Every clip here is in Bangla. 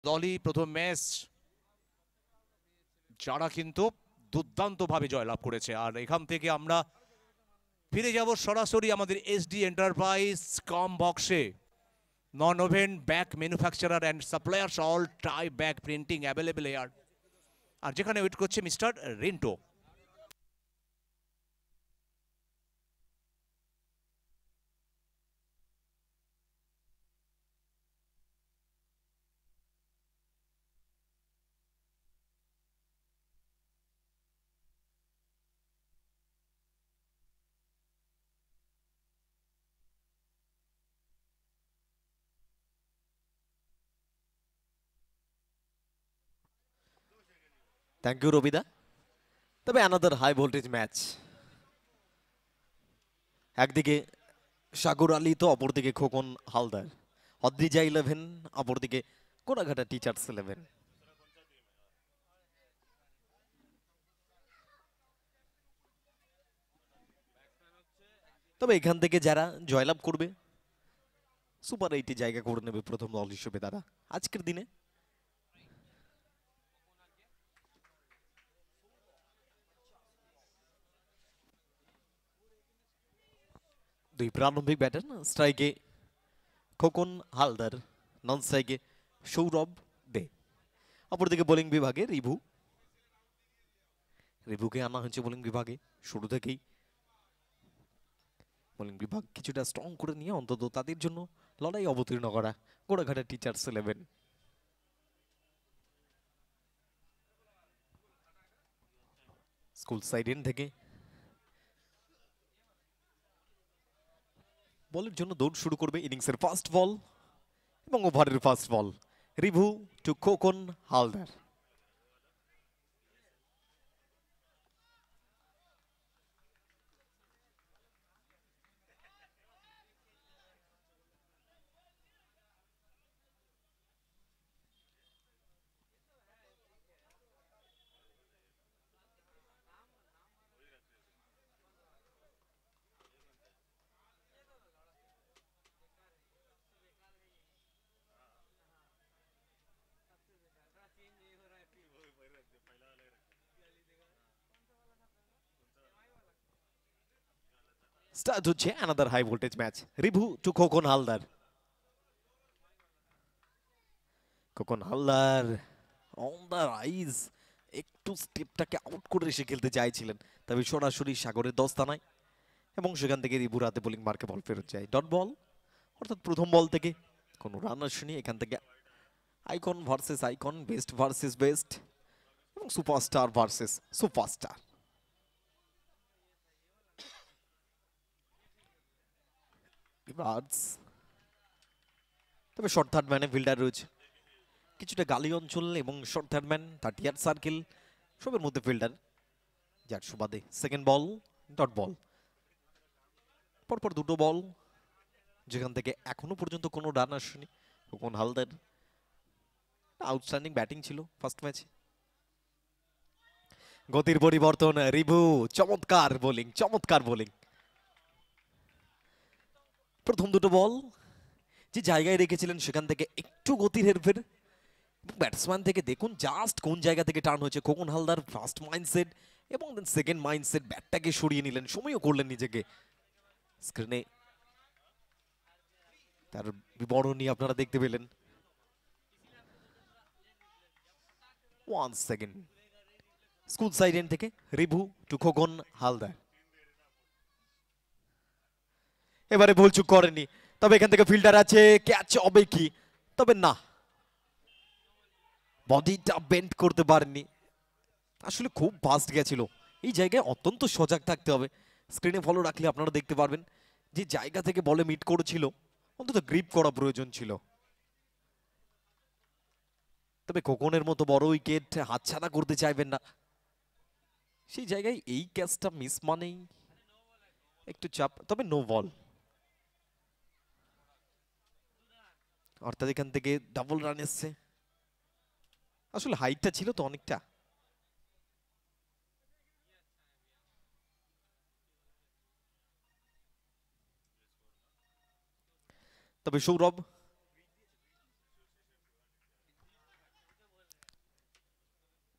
দলই প্রথম ম্যাচ যারা কিন্তু দুর্দান্তভাবে জয়লাভ করেছে। আর এখান থেকে আমরা ফিরে যাব সরাসরি আমাদের এসডি এন্টারপ্রাইজ কম বক্সে। Non woven bag manufacturer and suppliers all type bag printing available here, আর যেখানে ওয়েট করছে mister Rinto. Thank you Robida. তবে অ্যানাদার হাই ভোল্টেজ ম্যাচ, একদিকে সাগর আলী তো অপরদিকে খোকন হালদার, অদ্রিজা 11 অপরদিকে কোনাঘাটা টিচার্স 11। তবে এখান থেকে যারা জয়লাভ করবে সুপার 8 জায়গা করে নেবে প্রথম দল হিসেবে তারা আজকের দিনে। দুই প্রারম্ভিক ব্যাটার, স্ট্রাইকে খোকন হালদার, নন স্ট্রাইকে সৌরভ দে। অপরদিকে বোলিং বিভাগে রিভুকে আনা হয়েছে বোলিং বিভাগে। শুরু থেকেই বোলিং বিভাগ কিছুটা স্ট্রং করে নিয়ে অন্তত তাদের জন্য লড়াই অবতীর্ণ করা গোড়াঘাটা টিচার্স 11। স্কুল সাইড এন্ড থেকে বলের জন্য দৌড় শুরু করবে ইনিংসের ফার্স্ট বল এবং ওভারের first ball. Rivu to Khokon Haldar. Start হচ্ছে another high voltage match. Rivu to Khokon Haldar. Khokon Haldar on the rise, একটু স্টেপটাকে আউট করে এসে খেলতে চাইছিলেন, তবে সরাসরি সাগরের দস্তানায় এবং সেখান থেকে রিভুর হাতে বোলিং মার্কে বল ফেরত যায়। ডট বল, অর্থাৎ প্রথম বল থেকে কোনো রান আসেনি। এখান থেকে icon versus icon, best versus best এবং সুপারস্টার ভার্সেস সুপারস্টার। তবে শর্ট থার্ড ম্যানে ফিল্ডার রয়েছে, কিছুটা গালি অঞ্চল এবং short third man 30 yard circle সবের মধ্যে ফিল্ডার, যার সুবাদে সেকেন্ড বল ডট বল। পরপর দুটো বল যেখান থেকে এখনো পর্যন্ত কোনো রান আসেনি। খোকন হালদার আউটস্ট্যান্ডিং ব্যাটিং ছিল ফার্স্ট ম্যাচে। গতির পরিবর্তন, রিভু চমৎকার বোলিং, চমৎকার বোলিং। প্রথম দুটো বল যে জায়গায় রেখেছিলেন সেখান থেকে একটু গতির হেরফের, ব্যাটসম্যান থেকে দেখুন জাস্ট কোন জায়গা থেকে টার্ন হয়েছে। খোকন হালদার ফার্স্ট মাইন্ডসেট এবং দেন সেকেন্ড মাইন্ডসেট, ব্যাটটাকে সরিয়ে নিলেন, সময়ও করলেন নিজেকে। স্ক্রিনে তার বিবরণী আপনারা দেখতে পেলেন। 1 সেকেন্ড স্কুল সাইড এন্ড থেকে রিভু টু খোকন হালদার। এবারে ভুল চুক করেনি, তবে এখান থেকে ফিল্ডার আছে, ক্যাচ হবে কি? তবে না, বডিটা বেন্ড করতে পারেননি, আসলে খুব ফাস্ট গেছিল। এই জায়গায় অত্যন্ত সজাগ থাকতে হবে। স্ক্রিনে ফলো রাখলে আপনারা দেখতে পারবেন যে জায়গা থেকে বলে মিট করেছিল, অন্তত গ্রিপ করা প্রয়োজন ছিল। তবে খোকনের মতো বড় উইকেট হাতছাড়া করতে চাইবেন না, সেই জায়গায় এই ক্যাচটা মিস মানেই একটু চাপ। তবে নো বল, অর্থাৎ এখান থেকে ডাবল রান এসছে। আসলে হাইটটা ছিল তো অনেকটা। তবে সৌরভ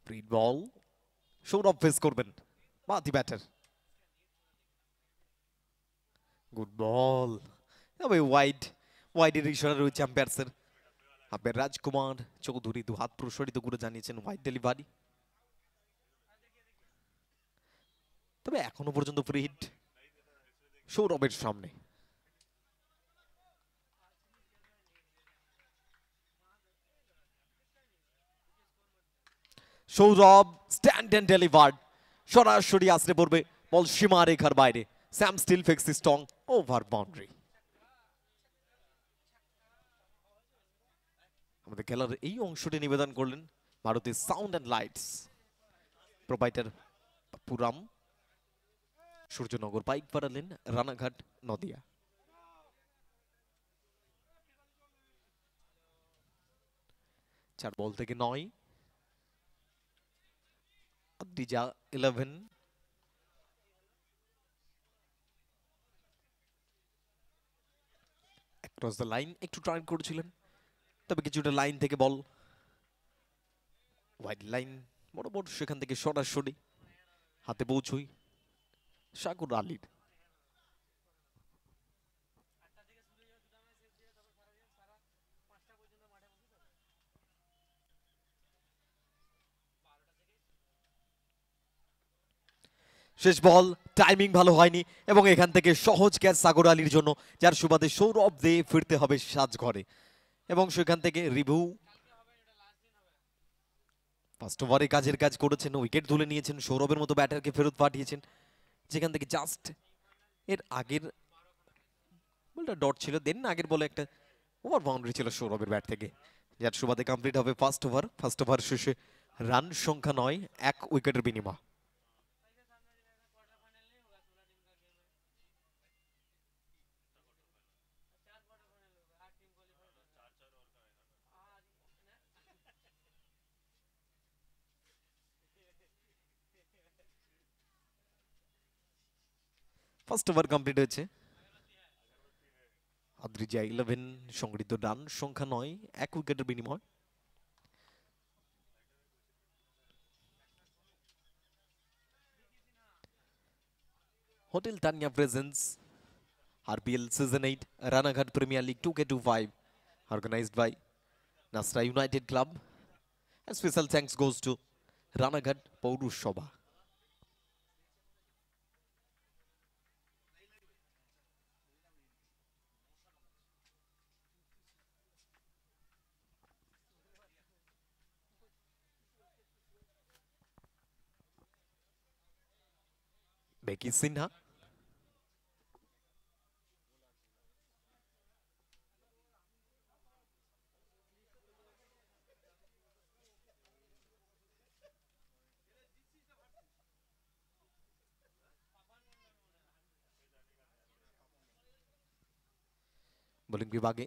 ফ্রি বল, সৌরভ ফেস করবেন, বাতি ব্যাটার, গুড বল, তবে ওয়াইড, ওয়াইডের ইশারা রয়েছে আম্পায়ার্সের। আম্পায়ার রাজকুমার চৌধুরী দু হাত প্রসারিত করে জানিয়েছেন ওয়াইড ডেলিভারি। তবে এখনো পর্যন্ত ফ্রি হিট সৌরভের সামনে। সৌরভ স্ট্যান্ড এন্ড ডেলিভার্ড, সরাসরি আসলে পড়বে, বল সীমা রেখার বাইরে। Sam still fix strong, over boundary. আমাদের খেলার এই অংশটি নিবেদন করলেন ভারতের sound and lights provider Puram, Suryanagar Paikpara lane, Ranaghat, Nadia. চার বল থেকে 9, আদ্রিজা 11, অ্যাক্রস দ্য লাইন একটু ট্রাই করেছিলেন, তবে কিছুটা লাইন থেকে বল ওয়াইড লাইন বরাবর, সেখান থেকে সরাসরি হাতে পৌঁছই সাগর আলীর। শেষ বল, টাইমিং ভালো হয়নি এবং এখান থেকে সহজ ক্যাচ সাগর আলীর জন্য, যার সুবাদে সৌরভ দে ফিরতে হবে সাজঘরে এবং সেখান থেকে রিভিউ। ফার্স্ট ওভারে কাজের কাজ করেছেন, উইকেট তুলে নিয়েছেন, সৌরভের মতো ব্যাটারকে ফেরত পাঠিয়েছেন, যেখান থেকে জাস্ট এর আগের বলটা ডট ছিল, দেন আগের বলে একটা ওভার বাউন্ডারি ছিল সৌরভের ব্যাট থেকে, যার সুবাদে কমপ্লিট হবে ফার্স্ট ওভার। ফার্স্ট ওভার শেষে রান সংখ্যা 9, 1 উইকেটের বিনিময়। ফার্স্ট ওভার কমপ্লিট হয়েছে, আদ্রিজা 11, সংগৃহীত রান সংখ্যা 9, 1 উইকেটের বিনিময়। Hotel Tania presents RPL season 8 Ranaghat premier league 2K25 organized by Nasra United Club, and special thanks goes to Ranaghat পৌরসভা। বেকি সিনহা, বোলিং বিভাগে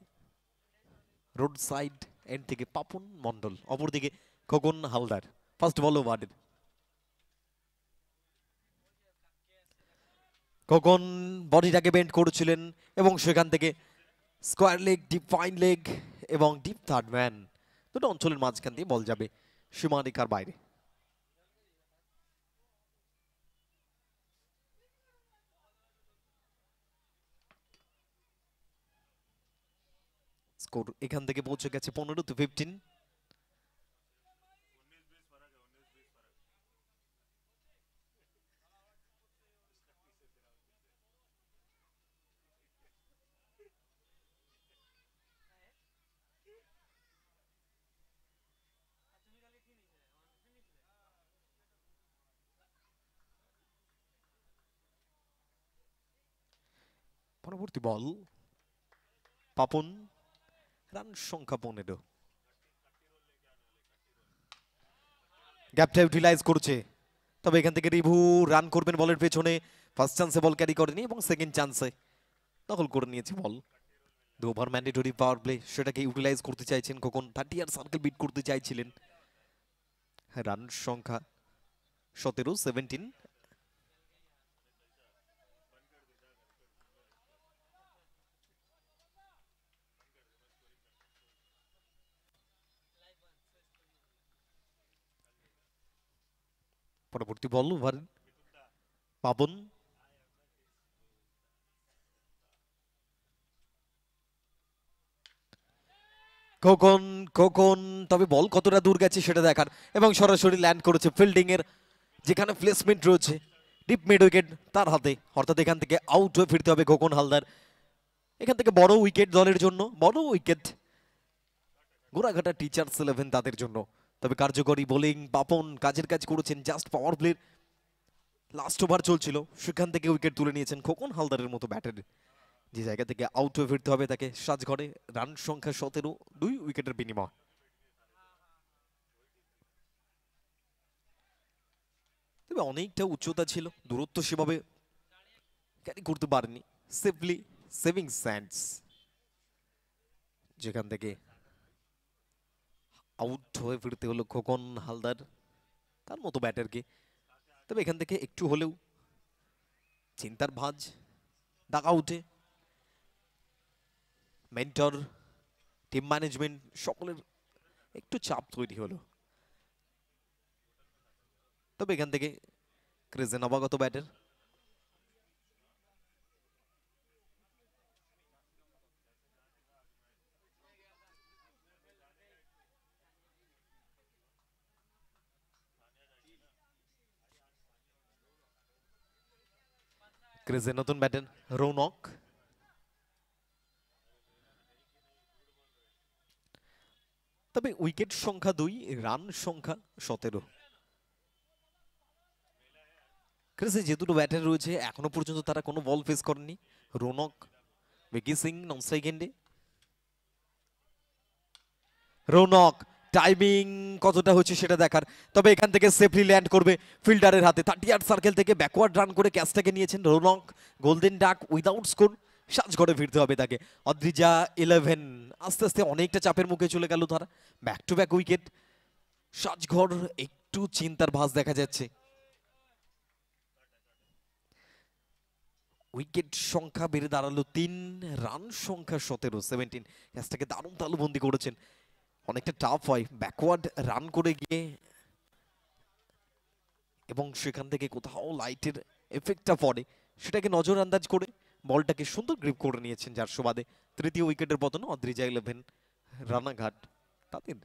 রোড সাইড এন্ড থেকে পাপন মন্ডল, অপরদিকে খোকন হালদার। ফার্স্ট বল ওভারের খোকন বডিটাকে বেন্ড করেছিলেন এবং সেখান থেকে square leg, deep fine leg এবং ডিপ থার্ড ম্যান, দুটো অঞ্চলের মাঝখান দিয়ে বল যাবে সীমারেখার বাইরে। স্কোর এখান থেকে পৌঁছে গেছে 15-15। পরবর্তী বল পাপন, রান সংখ্যা 15। গ্যাপটা ইউটিলাইজ করছে, তবে এখান থেকে রিভু রান করবেন বলের পেছনে। ফার্স্ট চান্সে বল ক্যারি করেনি এবং সেকেন্ড চান্সে দখল করে নিয়েছে বল। 2 ওভার ম্যান্ডেটরি পাওয়ার প্লে, সেটাকে ইউটিলাইজ করতে চাইছেন খোকন, 30 আর সার্কেল বিট করতে চাইছিলেন। রান সংখ্যা 17, 17। পরবর্তী বল ওভার পাবন। খোকন খোকন, তবে বল কতটা দূর গেছে সেটা দেখার, এবং সরাসরি ল্যান্ড করেছে ফিল্ডিং এর যেখানে প্লেসমেন্ট রয়েছে ডিপ মিড উইকেট তার হাতে, অর্থাৎ এখান থেকে আউট হয়ে ফিরতে হবে খোকন হালদার। এখান থেকে বড় উইকেট দলের জন্য, বড় উইকেট গোড়াঘাটা টিচার্স 11 তাদের জন্য। তবে কার্যকরী বোলিং পাপন কাজের কাজ করেছেন, জাস্ট পাওয়ার প্লের লাস্ট ওভার চলছিল সেখান থেকে উইকেট তুলে নিয়েছেন খোকন হালদারের মতো ব্যাটার, যে জায়গা থেকে আউট হয়ে ফিরতে হবে তাকে সাজঘরে। রান সংখ্যা 17, 2 উইকেটের বিনিময়। তবে অনেকটা উচ্চতা ছিল, দূরত্ব সেভাবে ক্যারি করতে পারেনি। সেফলি সেভিং স্যান্ডস, যেখান থেকে আউট হয়ে ফিরতে হলো খোকন হালদার তার মতো ব্যাটারকে। তবে এখান থেকে একটু হলেও চিন্তার ভাঁজ ডাক আউটে মেন্টর, টিম ম্যানেজমেন্ট সকলের একটু চাপ তৈরি হলো। তবে এখান থেকে ক্রিজে নবাগত ব্যাটার ক্রিজে নতুন ব্যাটার রৌনক। তবে উইকেট সংখ্যা 2, রান সংখ্যা 17। ক্রিজে যে দুটো ব্যাটার রয়েছে এখনো পর্যন্ত তারা কোনো বল ফেস করেনি। রৌনক, ভিকি সিং নন স্ট্রাইক এন্ডে। রৌনক টাইমিং কতটা হচ্ছে সেটা দেখার, তবে এখান থেকে সেফলি ল্যান্ড করবে ফিল্ডারের হাতে। 30 সার্কেল থেকে ব্যাকওয়ার্ড রান করে ক্যাচটাকে নিয়েছেন Rounak. Golden duck without score, সাজঘরে ফিরতে হবে তাকে। অদ্রিজা 11 আস্তে আস্তে অনেকটা চাপের মুখে চলে গেল তারা। ব্যাক টু ব্যাক উইকেট, সাজঘর একটু চিন্তার ভাঁজ দেখা যাচ্ছে। উইকেট সংখ্যা বেড়ে দাঁড়ালো 3, রান সংখ্যা 17, 17। ক্যাচটাকে দারুণ তালুবন্দি করেছেন। অনেকটা টাফ হয় ব্যাকওয়ার্ড রান করে গিয়ে, এবং সেখান থেকে কোথাও লাইটের এফেক্টটা পড়ে, সেটাকে নজর আন্দাজ করে বলটাকে সুন্দর গ্রিপ করে নিয়েছেন। যার সুবাদে তৃতীয় উইকেটের পতন অদ্রিজা 11 রানাঘাট তাদের।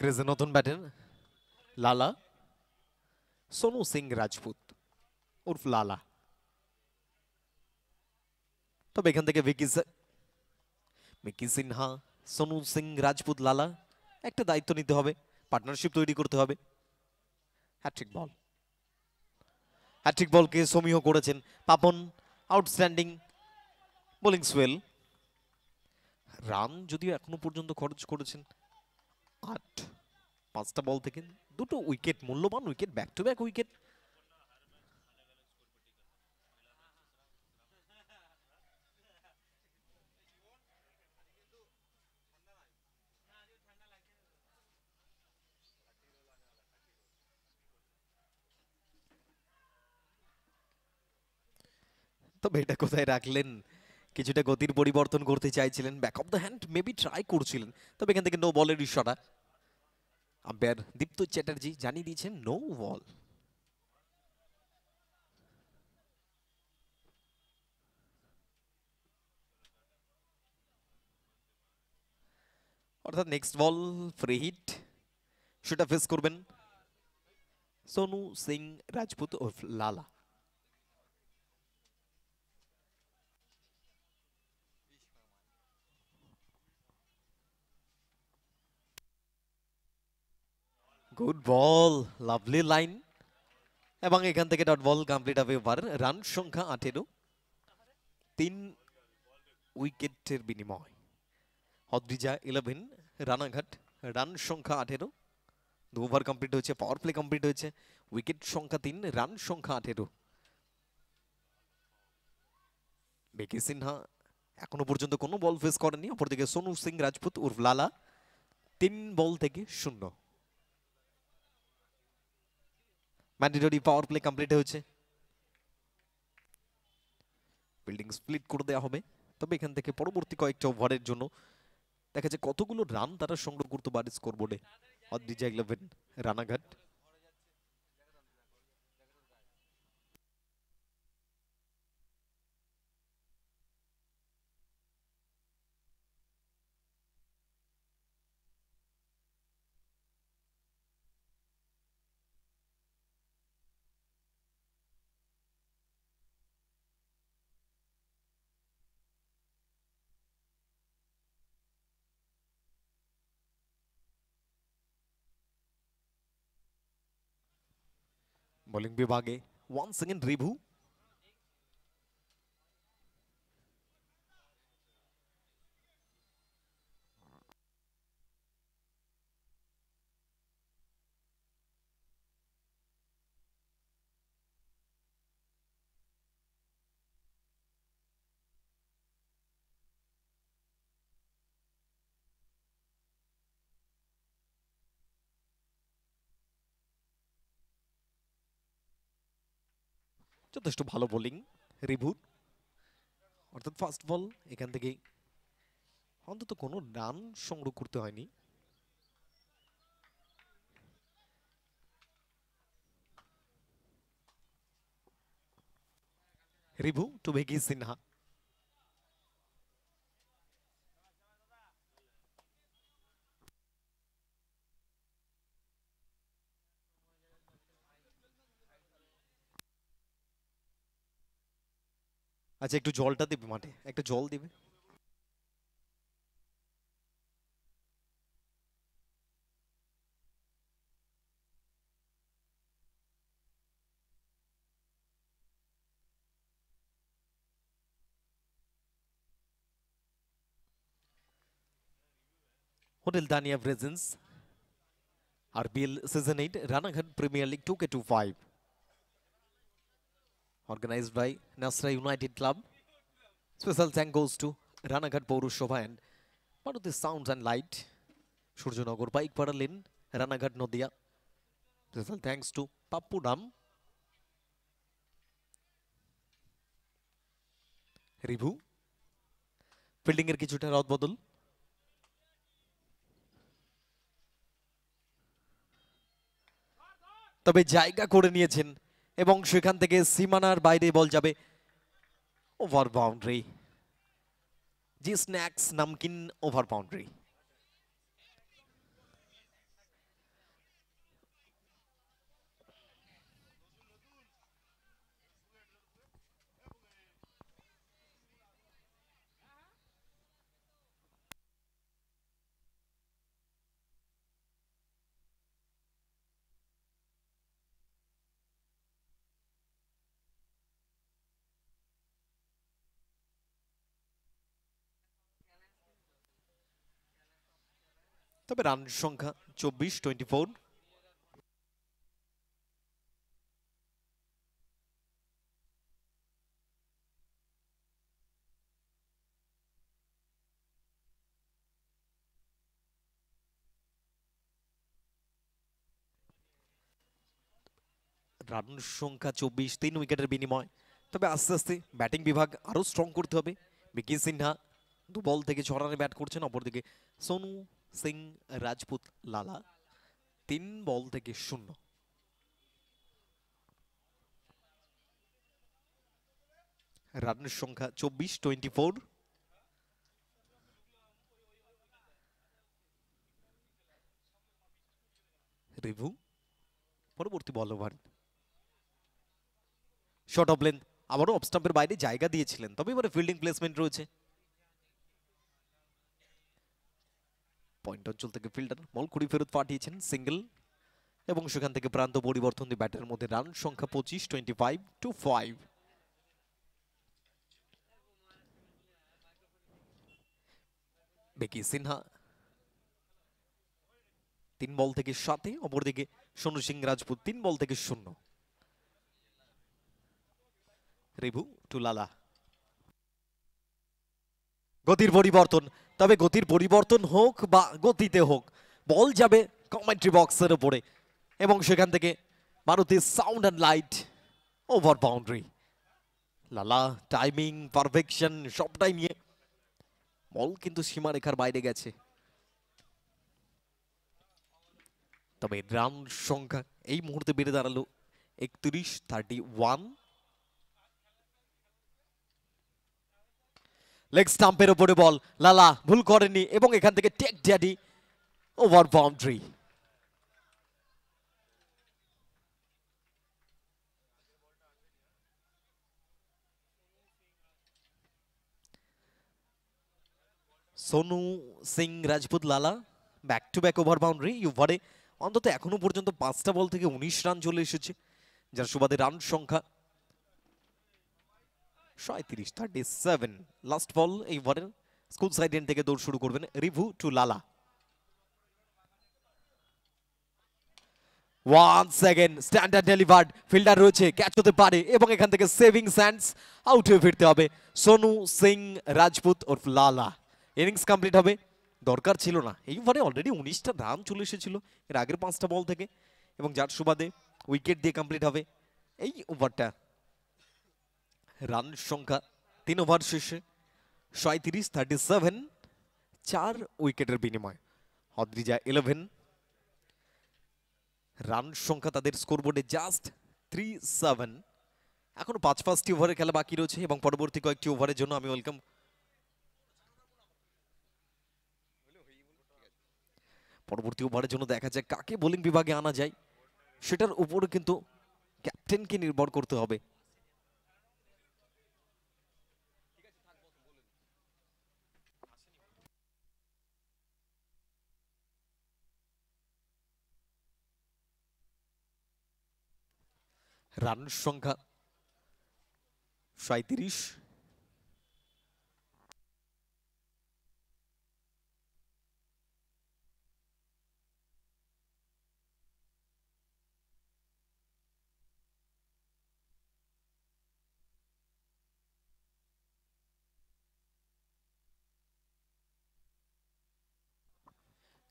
ক্রিজে নতুন ব্যাটার লালা, সোনু সিং রাজপুত উর্ফ লালা। তবে এখান থেকে ভিকি সিনহা, সোনু সিং রাজপুত, লালা একটা দায়িত্ব নিতে হবে, পার্টনারশিপ তৈরি করতে হবে। হ্যাট্রিক বল, হ্যাট্রিক বলকে সমীহ করেছেন Papan. Outstanding bowling Soyel. Run যদিও এখনো পর্যন্ত খরচ করেছেন 8, 5টা বল থেকে 2টো উইকেট, মূল্যবান wicket, back to back wicket. তবে এটা কোথায় রাখলেন, কিছুটা গতির পরিবর্তন করতে চাইছিলেন, back of the hand maybe try করছিলেন। তবে এখান থেকে নো বলের ইশারা, আম্পায়ার দীপ্ত চ্যাটার্জি জানিয়ে দিয়েছেন নো বল। অর্থাৎ নেক্সট বল ফ্রি হিট, সেটা ফেস করবেন সোনু সিং রাজপুত ও লালা। গুড বল, লাভলি লাইন, এবং এখান থেকে ডট বল কমপ্লিট হবে ওভার। রান সংখ্যা 18, 3 উইকেটের বিনিময়। অদ্রিজা 11 রানাঘাট, রান সংখ্যা 18। 2 ওভার কমপ্লিট হয়েছে, পাওয়ার প্লে কমপ্লিট হয়েছে, উইকেট সংখ্যা 3, রান সংখ্যা 18। বেকি সিনহা এখনো পর্যন্ত কোনো বল ফেস করেনি, অপরদিকে সোনু সিং রাজপুত উর্ফ লালা 3 বল থেকে 0। ম্যান্ডেটরি পাওয়ার প্লে কমপ্লিট হয়েছে, বিল্ডিং স্প্লিট করে দেওয়া হবে। তবে এখান থেকে পরবর্তী কয়েকটা ওভারের জন্য দেখা যায় কতগুলো রান তারা সংগ্রহ করতে পারে স্কোরবোর্ডে। অদ্রিজা 11 রানাঘাট। বোলিং বিভাগে ওয়ান সেকেন্ড রিভু। যথেষ্ট ভালো বোলিং রিভুর, অর্থাৎ ফার্স্ট বল এখান থেকে অন্তত কোনো রান সংগ্রহ করতে হয়নি। রিভু টু বেকি সিনহা। আচ্ছা, একটু জলটা দেবে মাঠে, একটা জল দিবে। Hotel Dania presence RBL season 8 Ranaghat premier league 2K25, organized by Nasra United Club. Special thank goes to Ranaghat Pৌরসভা and Maruti Sounds and Light, Suryanagar Paikpara lane, Ranaghat Nadia. Special thanks to Pappu নাম। রিভু ফিল্ডিং এর কিছুটা রদবদল, তবে জায়গা করে নিয়েছেন এবং সেখান থেকে সীমানার বাইরে বল যাবে ওভার বাউন্ডারি। জি স্ন্যাক্স নামকিন ওভার বাউন্ডারি। তবে রান সংখ্যা 24-24। রান সংখ্যা 24, 3 উইকেটের বিনিময়। তবে আস্তে আস্তে ব্যাটিং বিভাগ আরো স্ট্রং করতে হবে। বিকি সিনহা 2 বল থেকে 6 রানে ব্যাট করছেন, অপরদিকে সোনু সিং রাজপুত লালা 3 বল থেকে 0। রানের সংখ্যা 24-24। রিভু পরবর্তী বল ওভার, শর্ট অফ লেন্থ, আবারও অফ স্টাম্পের বাইরে জায়গা দিয়েছিলেন, তবে এবারে ফিল্ডিং প্লেসমেন্ট রয়েছে। পয়েন্ট অঞ্চল থেকে ফিল্ডার বল কুড়ি ফেরত পাঠিয়েছেন সিঙ্গেল, এবং সেখান থেকে প্রান্ত পরিবর্তন দিয়ে ব্যাটের মধ্যে রান সংখ্যা 25-25-5। বেকি সিনহা 3 বল থেকে 7, অপরদিকে সোনু সিং রাজপুত 3 বল থেকে 0। রিভু টু লালা। গতির পরিবর্তন, তবে গতির পরিবর্তন হোক বা গতিতে হোক, বল যাবে কমেন্ট্রি বক্সের উপরে এবং সেখান থেকে Maruti sound and light over boundary. লালা টাইমিং পারফেকশন সবটাই নিয়ে বল কিন্তু সীমারেখার বাইরে গেছে। তবে রান সংখ্যা এই মুহূর্তে বেড়ে দাঁড়ালো 31-31। লেগ স্টাম্পের উপরে বল, লালা ভুল করেনি এবং এখান থেকে tech daddy over boundary. Sonu Singh Rajput Lala back to back over boundary. ওভারে অন্তত এখনো পর্যন্ত 5টা বল থেকে 19 রান চলে এসেছে, যার সুবাদে রান সংখ্যা 37-37। লাস্ট বল এই ওভারের স্কুল সাইড এন্ড থেকে দৌড় শুরু করবেন Rivu to Lala. Once second standard delivered, fielder রয়েছে, ক্যাচ হতে পারে এবং এখান থেকে সেভিং স্যান্ডস আউট হয়ে ফিরতে হবে সোনু সিং রাজপুত ওরফ লালা। ইনিংস কমপ্লিট হবে, দরকার ছিল না। এই ওভারে অলরেডি 19টা রান চলে এসেছিল এর আগের 5টা বল থেকে এবং যার সুবাদে উইকেট দিয়ে কমপ্লিট হবে এই ওভারটা। রান সংখ্যা 3 ওভার শেষে 37-37, 4 উইকেটের বিনিময়। অদ্রিজা 11, রান সংখ্যা তাদের স্কোরবোর্ডে জাস্ট 37। এখনো 5টি ওভারের খেলা বাকি রয়েছে এবং পরবর্তী কয়েকটি ওভারের জন্য আমি ওয়েলকাম। পরবর্তী ওভারের জন্য দেখা যায় কাকে বোলিং বিভাগে আনা যায়, সেটার উপরে কিন্তু ক্যাপ্টেনকে নির্ভর করতে হবে। রান সংখ্যা 37।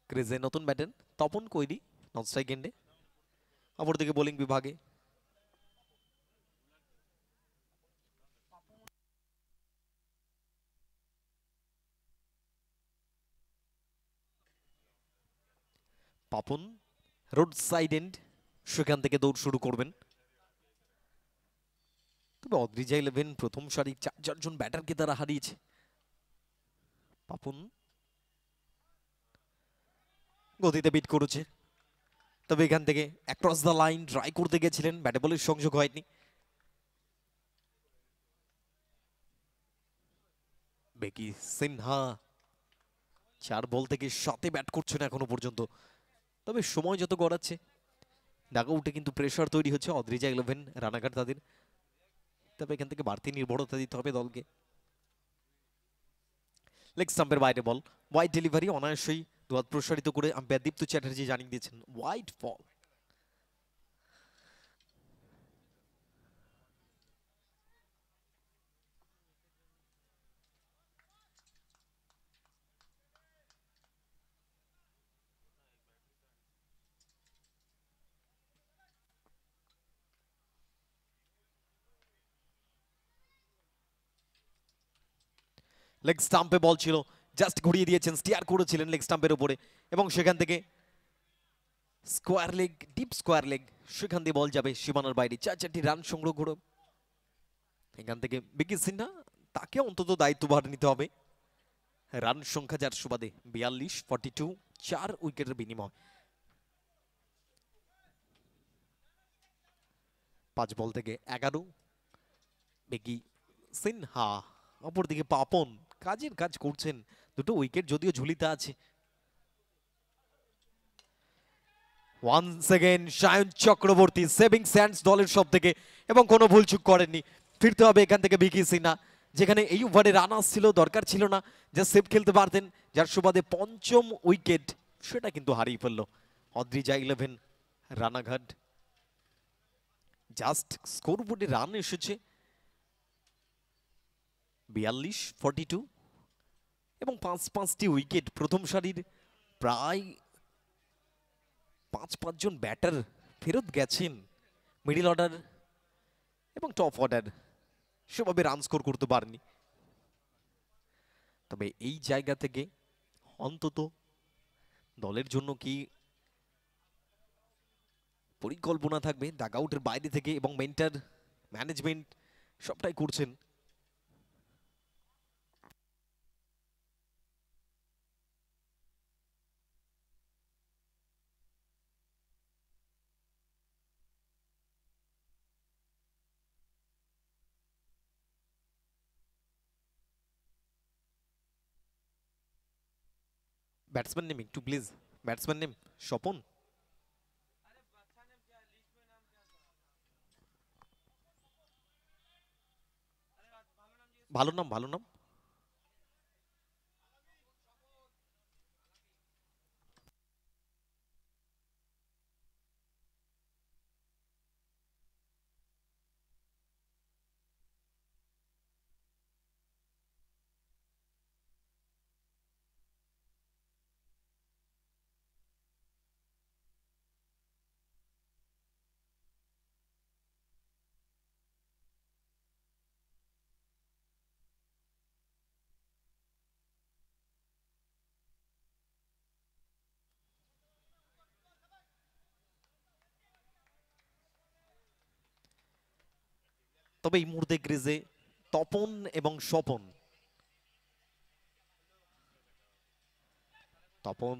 ক্রিজে নতুন ব্যাটেন তপন কৈরি নন স্ট্রাইক এন্ডে, অপরদিকে বোলিং বিভাগে পাপন রোড সাইড এন্ড, সেখান থেকে দৌড় শুরু করবেন। তবে অদ্রিজা 11 প্রথম সারি 4জন ব্যাটারকে তারা হারিয়েছে। পাপন গতিতে বিট করেছে, তবে এখান থেকে অ্যাক্রস দ্য লাইন ট্রাই করতে গেছিলেন, ব্যাটে বলের সংযোগ হয়নি। বেকি সিনহা 4 বল থেকে 7 ব্যাট করছেন এখনো পর্যন্ত, তবে সময় যত গড়াচ্ছে ডাগআউটে কিন্তু প্রেসার তৈরি হচ্ছে। অদ্রিজা 11 রানাঘাট তাদের, তবে এখান থেকে বাড়তি নির্ভরতা দিতে হবে দলকে। লেগ স্টাম্পের বাইরে বল, ওয়াইড ডেলিভারি অনায়াসেই দুহাত প্রসারিত করে আম্পায়ার দীপ্ত চ্যাটার্জি জানিয়ে দিয়েছেন ওয়াইড বল। লেগ স্টাম্পে বল ছিল, জাস্ট ঘুরিয়ে দিয়েছেন, স্টিয়ার করেছিলেন লেগ স্টাম্পের উপরে এবং সেখান থেকে square leg, deep square leg, সেখান দিয়ে বল যাবে সীমানার বাইরে। 4টি রান সংগ্রহ করে এখান থেকে বিকি সিনহা, তাকে অন্তত দায়িত্বভার নিতে হবে। রান সংখ্যা যার সুবাদে 42-42, 4 উইকেটের বিনিময়। 5 বল থেকে 11 বিকি সিনহা, অপরদিকে পাপন কাজের কাজ করছেন, দুটো উইকেট যদিও ঝুলিতে আছে। Once again Sayan Chakraborty saving sands দলের সব থেকে এবং কোনো ভুলচুক করেননি। ফিরতে হবে এখান থেকে বিকি সিনহা, যেখানে এই ওভারে রান আসছিল, দরকার ছিল না, যা সেভ খেলতে পারতেন, যার সুবাদে 5ম উইকেট সেটা কিন্তু হারিয়ে ফেললো। অদ্রিজা 11, রানাঘাট। জাস্ট স্কোর বোর্ডে রান এসেছে 42-42 এবং 5-5টি উইকেট। প্রথম সারির প্রায় 5 জন ব্যাটার ফেরত গেছেন। মিডল অর্ডার এবং টপ অর্ডার সেভাবে রান স্কোর করতে পারেনি। তবে এই জায়গা থেকে অন্তত দলের জন্য কি পরিকল্পনা থাকবে ডাগ আউটের বাইরে থেকে, এবং মেন্টার ম্যানেজমেন্ট সবটাই করছেন। ব্যাটসম্যান নেম একটু প্লিজ, ব্যাটসম্যান নেম স্বপন। ভালো নাম, ভালো নাম। তবে এই মুহূর্তে ক্রিজে তপন এবং স্বপন। তপন,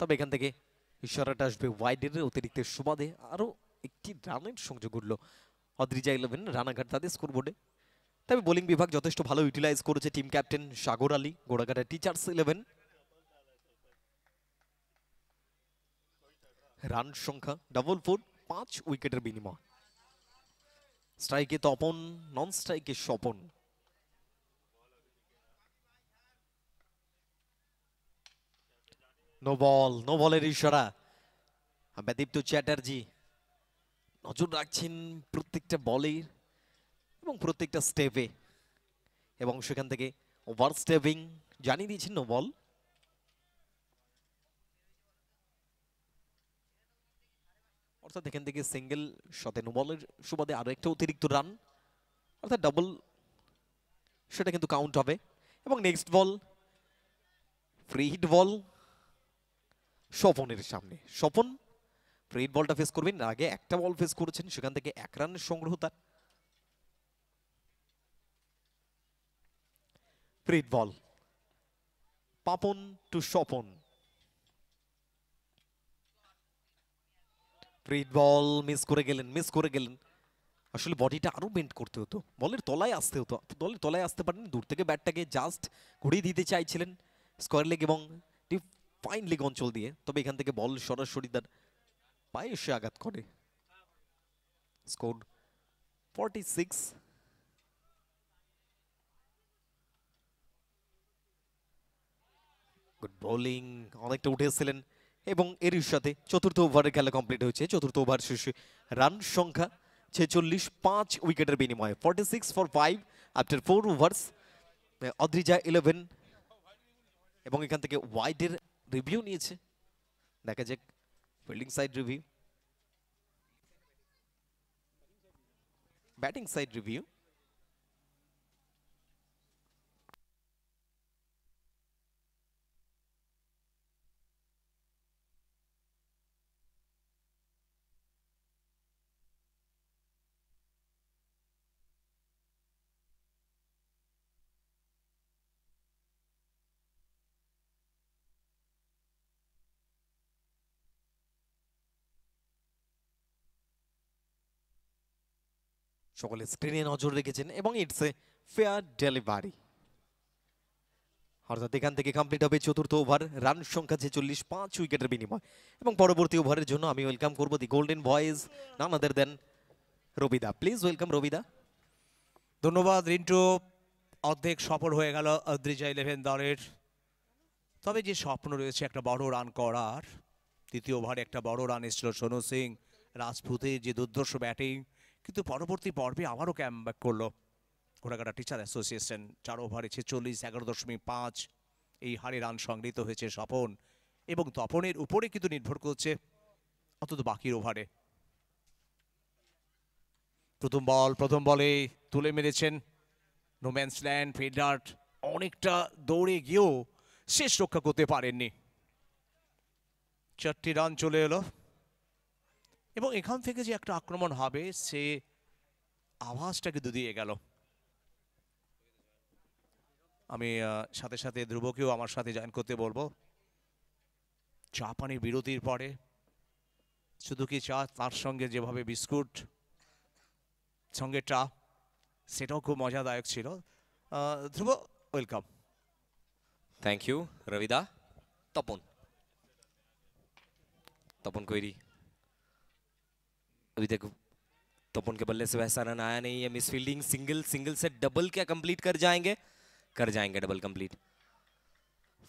তবে এখান থেকে ইশারাটা আসবে ওয়াইডের অতিরিক্ত সুবাদে। আরো একটি রানের সংযোগ উঠল অদ্রিজা 11, রানাঘাট তাদের স্কোরবোর্ডে। তবে বোলিং বিভাগ যথেষ্ট ভালো ইউটিলাইজ করেছে টিম ক্যাপ্টেন সাগর আলী, গোড়াঘাটের টিচার্স 11। রান সংখ্যা 4, 5 উইকেটের বিনিময়। স্ট্রাইকে তপন, নন স্ট্রাইকে স্বপন। নো বল, নো বলের ইশারা। ব্যদীপ্ত চ্যাটার্জি নজর রাখছেন প্রত্যেকটা বলে এবং প্রত্যেকটা স্টেপে, এবং সেখান থেকে ওভার স্টেপিং জানিয়ে দিয়েছেন নো বল। অর্থাৎ এখান থেকে সিঙ্গেল সাথে নো বলের সুবাদে আরো একটা অতিরিক্ত রান, অর্থাৎ ডাবল, সেটা কিন্তু কাউন্ট হবে। এবং নেক্সট বল ফ্রি হিট বল স্বপনের সামনে। স্বপন ফ্রি হিট বলটা ফেস করবেন, আগে একটা বল ফেস করেছেন, সেখান থেকে 1 রানের সংগ্রহ তার। Free hit ball Papan to Swapan. Free hit ball miss করে গেলেন, মিস করে গেলেন। আসলে বডিটা আরো বেন্ড করতে হতো, বলের তলায় আসতে হতো। বলের তলায় আসতে পারেন, দূর থেকে ব্যাটটাকে জাস্ট ঘুরিয়ে দিতে চাইছিলেন স্কোয়ার লেগ এবং ডিপ ফাইন লেগ অঞ্চল দিয়ে। তবে এখান থেকে বল সরাসরি তার পায়ে এসে আঘাত করে। স্কোর 46। গুড বোলিং, অনেকটা উঠে এসেছিলেন, এবং এরই সাথে চতুর্থ ওভারের খেলা কমপ্লিট হয়েছে। চতুর্থ ওভার শেষে রান সংখ্যা 46, 5 উইকেটের বিনিময়ে 46 for 5 আফটার 4 ওভার্স। অদ্রিজা 11, এবং এখান থেকে ওয়াইডের রিভিউ নিয়েছে। দেখা যাক fielding side review, batting side review. সকলে স্ক্রিনে নজর রেখেছেন, এবং ইটস এ ফেয়ার ডেলিভারি। অর্থাৎ এখান থেকে কমপ্লিট হবে চতুর্থ ওভার, রান সংখ্যা 46, 5 উইকেটের বিনিময়। এবং পরবর্তী ওভারের জন্য আমি ওয়েলকাম করবো the golden boys, none other than রবিদা। প্লিজ ওয়েলকাম রবিদা। ধন্যবাদ রিন্টু। অর্ধেক সফল হয়ে গেল অদ্রিজা 11 দলের। তবে যে স্বপ্ন রয়েছে একটা বড় রান করার, তৃতীয় ওভারে একটা বড় রান এসেছিল সোনু সিং রাজপুতের যে দুর্ধর্ষ ব্যাটিং, কিন্তু পরবর্তী পর্বে আবারও ব্যাক করলো ঘোড়াঘাটা টিচার অ্যাসোসিয়েশন। 4 ওভারে 46, 11.5 এই হারে রান সংগৃহীত হয়েছে স্বপন, এবং তপনের উপরে কিন্তু নির্ভর করছে অন্তত বাকির ওভারে। প্রথম বলে তুলে মেরেছেন নোম্যান্স ল্যান্ড ফিল্ডার, অনেকটা দৌড়ে গিয়েও শেষ রক্ষা করতে পারেননি। 4টি রান চলে এলো, এবং এখান থেকে যে একটা আক্রমণ হবে সে আভাসটা কিন্তু দিয়ে গেল। আমি সাথে সাথে ধ্রুবকেও আমার সাথে জয়েন করতে বলবো। চা পানির বিরতির পরে শুধু কি চা, তার সঙ্গে যেভাবে বিস্কুট সঙ্গে চা, সেটাও খুব মজাদায়ক ছিল। ধ্রুব, ওয়েলকাম। थैंक यू रविदा। तपन तपन कोइरी, अभी तक तपन के बल्ले से वैसा रन आया नहीं है। मिस फील्डिंग, सिंगल से डबल क्या कंप्लीट कर जाएंगे डबल कंप्लीट।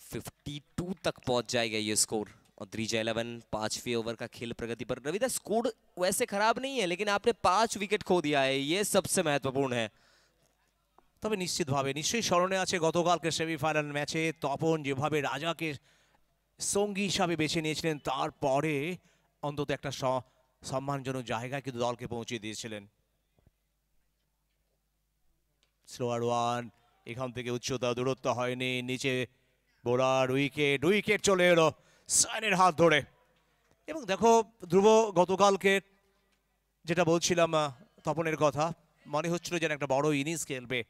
52 तक पहुंच जाएगा ये स्कोर। और 3-11 5वें ओवर का खेल प्रगति पर। रविदा, स्कोर वैसे खराब नहीं है, लेकिन आपने 5 विकेट खो दिया है, ये सबसे महत्वपूर्ण है। তবে নিশ্চিতভাবে নিশ্চয়ই স্মরণে আছে গতকালকে সেমিফাইনাল ম্যাচে তপন যেভাবে রাজাকে সঙ্গী হিসাবে বেছে নিয়েছিলেন, তারপরে অন্তত একটা সম্মানজনক জায়গায় কিন্তু দলকে পৌঁছে দিয়েছিলেন। স্লোয়ার ওয়ান, এখান থেকে উচ্চতা দূরত্ব হয়নি, নিচে বোলার উইকেট চলে এলো সাইনের হাত ধরে। এবং দেখো ধ্রুব, গতকালকে যেটা বলছিলাম তপনের কথা, মনে হচ্ছিল যেন একটা বড় ইনিংস খেলবে,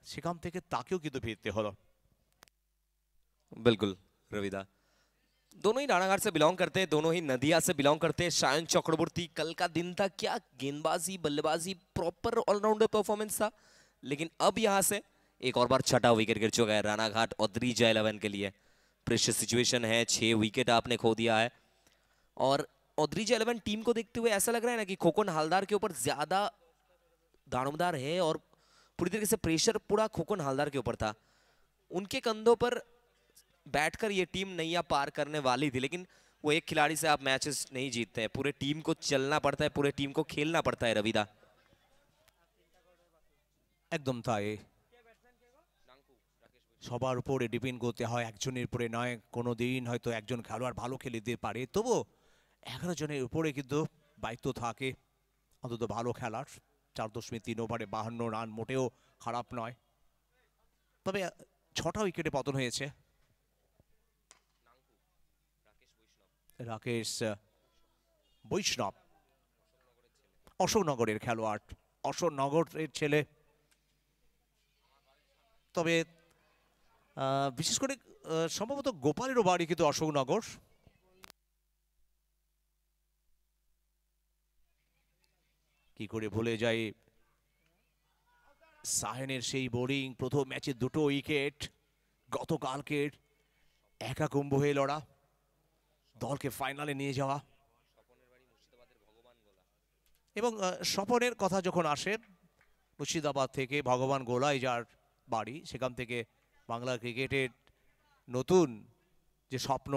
সেখান থেকে তাকেও কিন্তু ফিরতে হলো। बिल्कुल रविदा, दोनों ही राणाघाट से बिलोंग करते हैं, दोनों ही नदिया से बिलोंग करते हैं। सायन चक्रवर्ती, कल का दिन था, क्या गेंदबाजी बल्लेबाजी प्रॉपर ऑलराउंडर परफॉर्मेंस था। लेकिन अब यहां से एक और बार छठा विकेट गिर चुका है राणाघाट और 3-11 के लिए। प्रेशर सिचुएशन है, 6 विकेट आपने खो दिया है। और औद्री 11 टीम को देखते हुए ऐसा लग रहा है ना कि खोखन हालदार के ऊपर ज्यादा दारोमदार है, और पूरी तरीके से प्रेशर पूरा खोखन हालदार के ऊपर था। उनके कंधों पर बैठकर ये टीम नैया पार करने वाली थी, लेकिन वो एक खिलाड़ी से आप मैचेस नहीं जीतते हैं, पूरे टीम को चलना पड़ता है, पूरे टीम को खेलना पड़ता है रविदा। একদম তাই, সবার উপরে ডিপেন্ড করতে হয়, একজনের উপরে নয়। কোনো দিন হয়তো একজন খেলোয়াড় ভালো খেলে দিতে পারে, তবু 11 জনের উপরে কিন্তু দায়িত্ব থাকে অন্তত ভালো খেলার। 4.3 ওভারে 52 রান মোটেও খারাপ নয়, তবে 6টা উইকেটে পতন হয়েছে। রাকেশ বৈষ্ণব, অশোকনগরের খেলোয়াড়, অশোকনগরের ছেলে। তবে বিশেষ করে সম্ভবত গোপালেরও বাড়ি কিন্তু অশোকনগর। কি করে ভুলে যাই সায়নের সেই বোলিং, প্রথম ম্যাচে 2টো উইকেট, গতকালকের একা কুম্ভ হয়ে লড়া, দলকে ফাইনালে নিয়ে যাওয়া। এবং স্বপনের কথা যখন আসে, মুর্শিদাবাদ থেকে ভগবান গোলাই যার বাড়ি, সেখান থেকে বাংলা ক্রিকেটের নতুন যে স্বপ্ন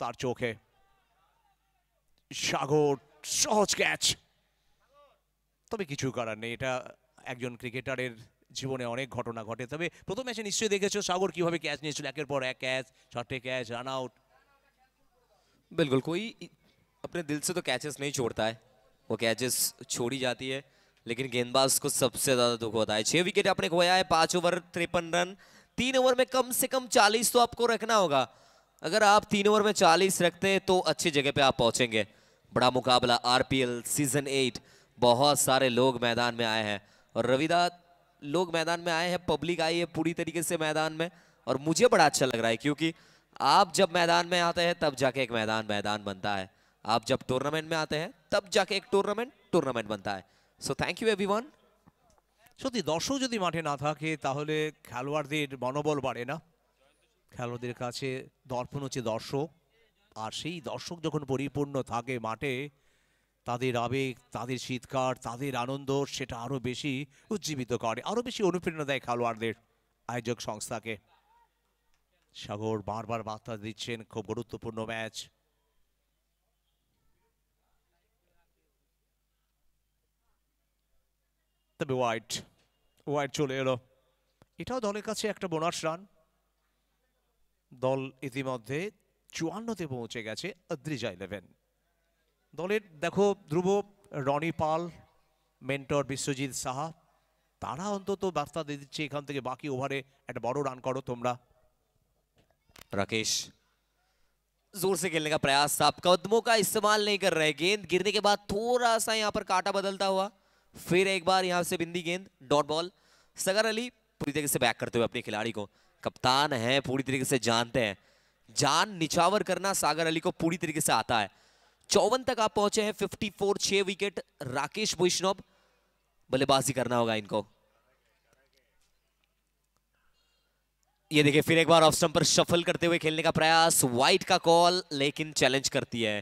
তার চোখে। সাগর সহজ ক্যাচ, তবে কিছু করার নেই, এটা একজন ক্রিকেটারের জীবনে অনেক ঘটনা ঘটে। তবে প্রথম ম্যাচে নিশ্চয়ই দেখেছো সাগর কিভাবে ক্যাচ নিয়েছিল, একের পর এক ক্যাচ, 6টে ক্যাচ, রান आउट। बिल्कुल, कोई अपने दिल से तो कैचेस नहीं छोड़ता है, वो कैचेस छोड़ी जाती है, लेकिन गेंदबाज को सबसे ज्यादा दुख होता है। 6 विकेट आपने खोया है, 5 ओवर 53 रन। 3 ओवर में कम से कम 40 तो आपको रखना होगा। अगर आप 3 ओवर में 40 रखते हैं तो अच्छी जगह पे आप पहुंचेंगे। बड़ा मुकाबला, आरपीएल सीजन 8, बहुत सारे लोग मैदान में आए हैं। और रविदा, लोग मैदान में आए हैं, पब्लिक आई है पूरी तरीके से मैदान में, और मुझे बड़ा अच्छा लग रहा है, क्योंकि आप जब मैदान में आते हैं तब जाके एक मैदान बनता है। आप जब टूर्नामेंट में आते हैं तब जाके एक टूर्नामेंट बनता है। So thank you everyone. সত্যি দর্শক যদি মাঠে না থাকে তাহলে খেলোয়াড়দের মনোবল বাড়ে না। খেলোয়াড়দের কাছে দর্পণ হচ্ছে দর্শক, আর সেই দর্শক যখন পরিপূর্ণ থাকে মাঠে, তাদের আবেগ, তাদের চিৎকার, তাদের আনন্দ, সেটা আরো বেশি উজ্জীবিত করে, আরো বেশি অনুপ্রেরণা দেয় খেলোয়াড়দের, আয়োজক সংস্থাকে। সাগর বারবার বার্তা দিচ্ছেন, খুব গুরুত্বপূর্ণ ম্যাচ, তবে ওয়াইড চলে এলো, এটাও দলের কাছে একটা বোনাস রান। দল ইতিমধ্যে 54-তে পৌঁছে গেছে আদ্রিজা 11। দলের দেখো ধ্রুব, রনি পাল, মেন্টর বিশ্বজিৎ সাহা, তারা অন্তত বার্তা দিয়ে দিচ্ছে এখান থেকে বাকি ওভারে একটা বড় রান করো তোমরা। राकेश जोर से खेलने का प्रयास, आप कदमों का इस्तेमाल नहीं कर रहे, गेंद गिरने के बाद थोड़ा सा यहाँ पर कांटा बदलता हुआ, फिर एक बार यहाँ से बिंदी गेंद, डॉट बॉल। सगर अली पूरी तरीके से बैक करते हुए अपने खिलाड़ी को, कप्तान है, पूरी तरीके से जानते हैं, जान निछावर करना सागर अली को पूरी तरीके से आता है। 54 तक आप पहुंचे हैं, 54, 6 विकेट। राकेश वैष्णव, बल्लेबाजी करना होगा इनको। ये देखिए फिर एक बार ऑफ स्टंप पर शफल करते हुए खेलने का प्रयास, वाइड का कॉल, लेकिन चैलेंज करती है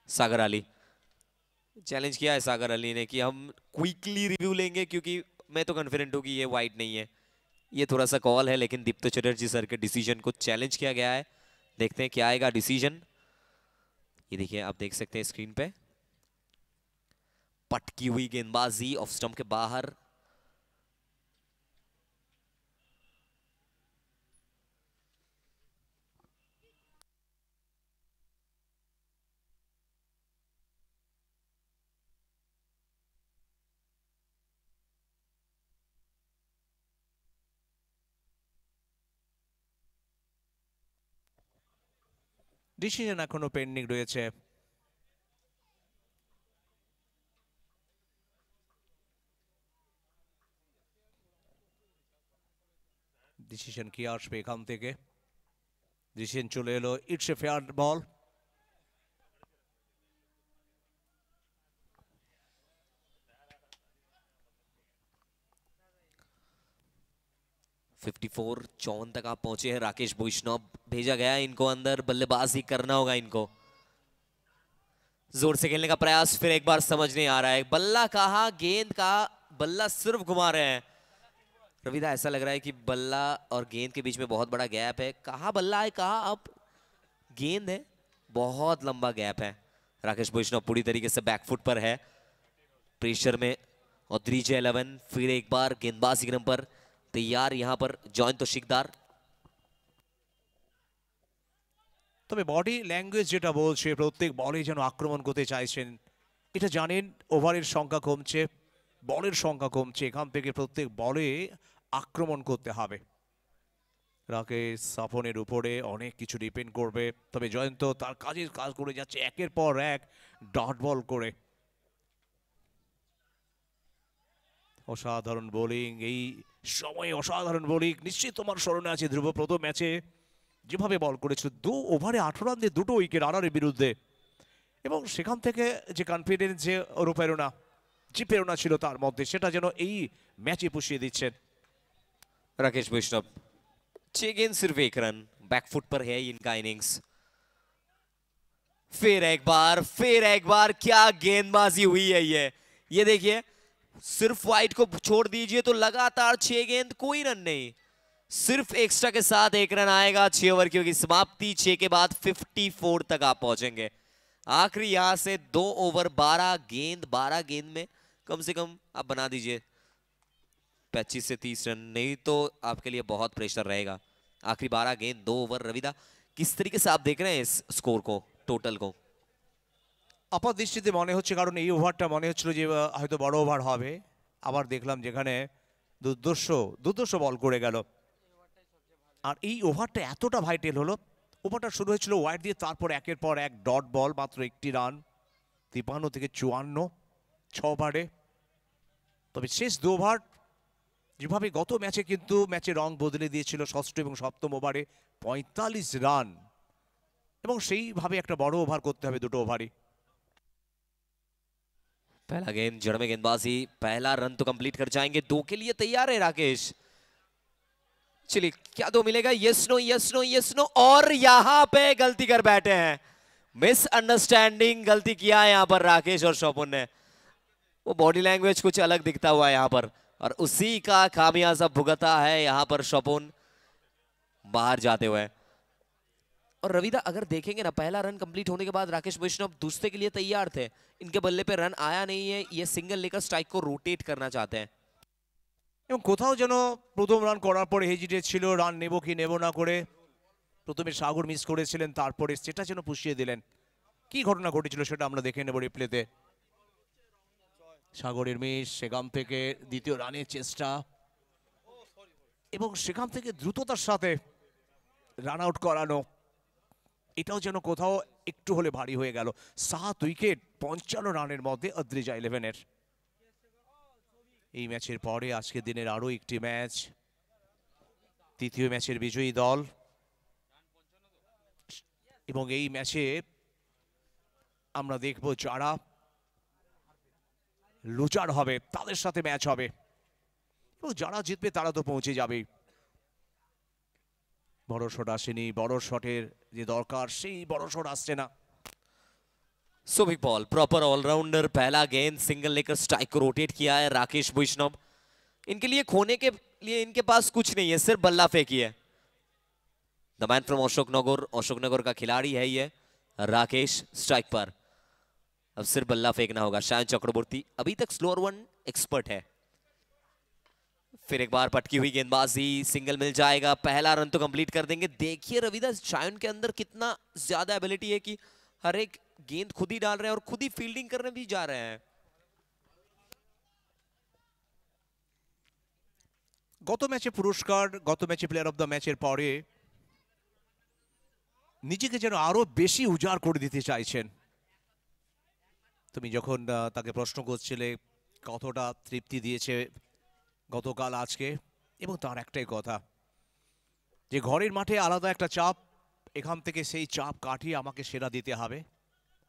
सागर अली। चैलेंज किया है सागर अली ने कि हम क्विकली रिव्यू लेंगे, क्योंकि मैं तो कॉन्फिडेंट हूं कि ये वाइड नहीं है। ये थोड़ा सा कॉल है, लेकिन दीप्त चटर्जी सर के डिसीजन को चैलेंज किया गया है। देखते हैं क्या आएगा डिसीजन। ये देखिए आप देख सकते हैं स्क्रीन पे, पटकी हुई गेंदबाजी ऑफ स्टंप के बाहर। ডিসিশন এখনো পেন্ডিং রয়েছে। ডিসিশন কি আসবে এখান থেকে? ডিসিশন চলে এলো, ইটস এ ফেয়ার বল। 54, 54 तक आप पहुंचे हैं। राकेश वैष्णव भेजा गया है इनको अंदर, बल्लेबाजी करना होगा इनको। जोर से खेलने का प्रयास, फिर एक बार समझ नहीं आ रहा है, बल्ला कहा, गेंद का, बल्ला सिर्फ घुमा रहे हैं रविदा। ऐसा लग रहा है कि बल्ला और गेंद के बीच में बहुत बड़ा गैप है। कहा बल्ला है, कहा अब गेंद है, बहुत लंबा गैप है। राकेश वैष्णव पूरी तरीके से बैकफुट पर है, प्रेशर में। और 3-11 फिर एक बार गेंदबाजी क्रम पर तैयार यहाँ पर जॉइन तो शिकदार। তবে বডি ল্যাঙ্গুয়েজ যেটা বলছে প্রত্যেক বলে যেন আক্রমণ করতে চাইছেন, এটা জানেন ওভারের সংখ্যা কমছে, বলের সংখ্যা কমছে, এখান থেকে প্রত্যেক বলে আক্রমণ করতে হবে। রাকেশ সাফনের উপরে অনেক কিছু ডিপেন্ড করবে, তবে জয়ন্ত তার কাজের কাজ করে যাচ্ছে একের পর এক ডট বল করে। অসাধারণ বোলিং, এই সময়ে অসাধারণ বোলিং। নিশ্চয়ই তোমার স্মরণে আছে ধ্রুব, প্রথম ম্যাচে যেভাবে বল করেছিল, 2 ওভারে 18 রান দিয়ে 2টো উইকেট আনারের বিরুদ্ধে, এবং সেখান থেকে যে কনফিডেন্স, যে অনুপ্রেরণা, যে প্রেরণা ছিল তার মধ্যে, সেটা যেন এই ম্যাচে পুষিয়ে দিচ্ছেন राकेश वैष्णव। 6 गेंद सिर्फ 1 रन, बैकफुट पर है इनका इनिंग्स। फिर एक बार क्या गेंदबाजी हुई है ये देखिए, सिर्फ वाइड को छोड़ दीजिए तो लगातार 6 गेंद, कोई रन नहीं, सिर्फ एक्स्ट्रा के साथ 1 रन आएगा। 6 ओवर की होगी समाप्ति, 6 के बाद 54 तक आप पहुंचेंगे। आखिरी यहां से 2 ओवर 12 गेंद में कम से कम आप बना दीजिए 25 से 30 रन, नहीं तो आपके लिए बहुत प्रेशर रहेगा। आखिरी 12 गेंद 2 ओवर। रविदा, किस तरीके से आप देख रहे हैं इस स्कोर को, टोटल को? আপাত দৃষ্টিতে মনে হচ্ছে, কারণ এই ওভারটা মনে হচ্ছিল যে হয়তো বড় ওভার হবে, আবার দেখলাম যেখানে দুর্দর্শ বল করে গেল। আর এই ওভারটা এতটা ভাইটাল হলো, ওভারটা শুরু হয়েছিল ওয়াইড দিয়ে, তারপর একের পর এক ডট বল, মাত্র 1টি রান, 53 থেকে 54, 6 ওভারে। তবে শেষ 2 ওভার যেভাবে গত ম্যাচে কিন্তু ম্যাচে রং বদলে দিয়েছিল, ষষ্ঠ এবং সপ্তম ওভারে 45 রান, এবং সেইভাবে একটা বড় ওভার করতে হবে 2টো ওভারই। पहला गेंद जड़ में गेंदबाजी, पहला रन तो कंप्लीट कर जाएंगे। 2 के लिए तैयार है राकेश। चलिए क्या 2 मिलेगा? यस नो, और यहां पे गलती कर बैठे हैं, मिसअंडरस्टैंडिंग गलती किया है यहां पर राकेश और शोभन ने। वो बॉडी लैंग्वेज कुछ अलग दिखता हुआ है यहां पर, और उसी का खामियाजा भुगता है यहां पर शोभन बाहर जाते हुए। और रविदा अगर देखेंगे ना, पहला रन कंप्लीट होने के बाद राकेश वैष्णव दूसरे के लिए तैयार थे, इनके बल्ले पे रन आया नहीं है, ये सिंगल लेकर स्ट्राइक को रोटेट करना चाहते हैं। এবং কোথাও যেন প্রথম রান করার পরে হেজিটেট ছিল, রান নেব কি নেব না করে। প্রথমে সাগর মিস করেছিলেন, তারপরে সেটা যেন পুষিয়ে দিলেন। কি ঘটনা ঘটেছিল সেটা আমরা দেখে নেব রিপ্লেতে। সাগরের মিস, সেখান থেকে দ্বিতীয় রানের চেষ্টা এবং সেখান থেকে দ্রুততার সাথে রান আউট করানো, এটাও যেন কোথাও একটু হলে ভারী হয়ে গেল। 7 উইকেট 55 রানের মধ্যে আদ্রিজা 11-এর। এই ম্যাচের পরে আজকের দিনের আরো একটি ম্যাচ, তৃতীয় ম্যাচের বিজয়ী দল, এবং এই ম্যাচে আমরা দেখব যারা লুজার হবে তাদের সাথে ম্যাচ হবে, এবং যারা জিতবে তারা তো পৌঁছে যাবেই। বড় শট আসেনি, বড় শটের যে দরকার সেই বড় শট আসছে না। So big ball proper allrounder, पहला गेंद सिंगल लेकर स्ट्राइक को रोटेट किया है राकेश वैष्णव। इनके लिए खोने के लिए इनके पास कुछ नहीं है, सिर्फ बल्ला फेंकी है। द मैन फ्रॉम अशोकनगर का खिलाड़ी है ये राकेश। स्ट्राइक पर अब सिर्फ बल्ला फेंकना होगा। शायन चक्रवर्ती अभी तक स्लोअर वन एक्सपर्ट है। फिर एक बार पटकी हुई गेंदबाजी, सिंगल मिल जाएगा, पहला रन तो कंप्लीट कर देंगे। देखिए रविदास शायन के अंदर कितना ज्यादा एबिलिटी है कि हर एक गेंद खुद ही डाल रहे हैं और खुद ही फील्डिंग करने भी जा रहे हैं। গত ম্যাচে পুরস্কার, গত ম্যাচে প্লেয়ার অফ দ্য ম্যাচের পরে নিজেকে যেন আরো বেশি উজাড় করে দিতে চাইছেন। তুমি যখন তাকে প্রশ্ন করছিলে কতটা তৃপ্তি দিয়েছে গতকাল আজকে, এবং তার একটাই কথা যে ঘরের মাঠে আলাদা একটা চাপ, এখান থেকে সেই চাপ কাটিয়ে আমাকে সেরা দিতে হবে।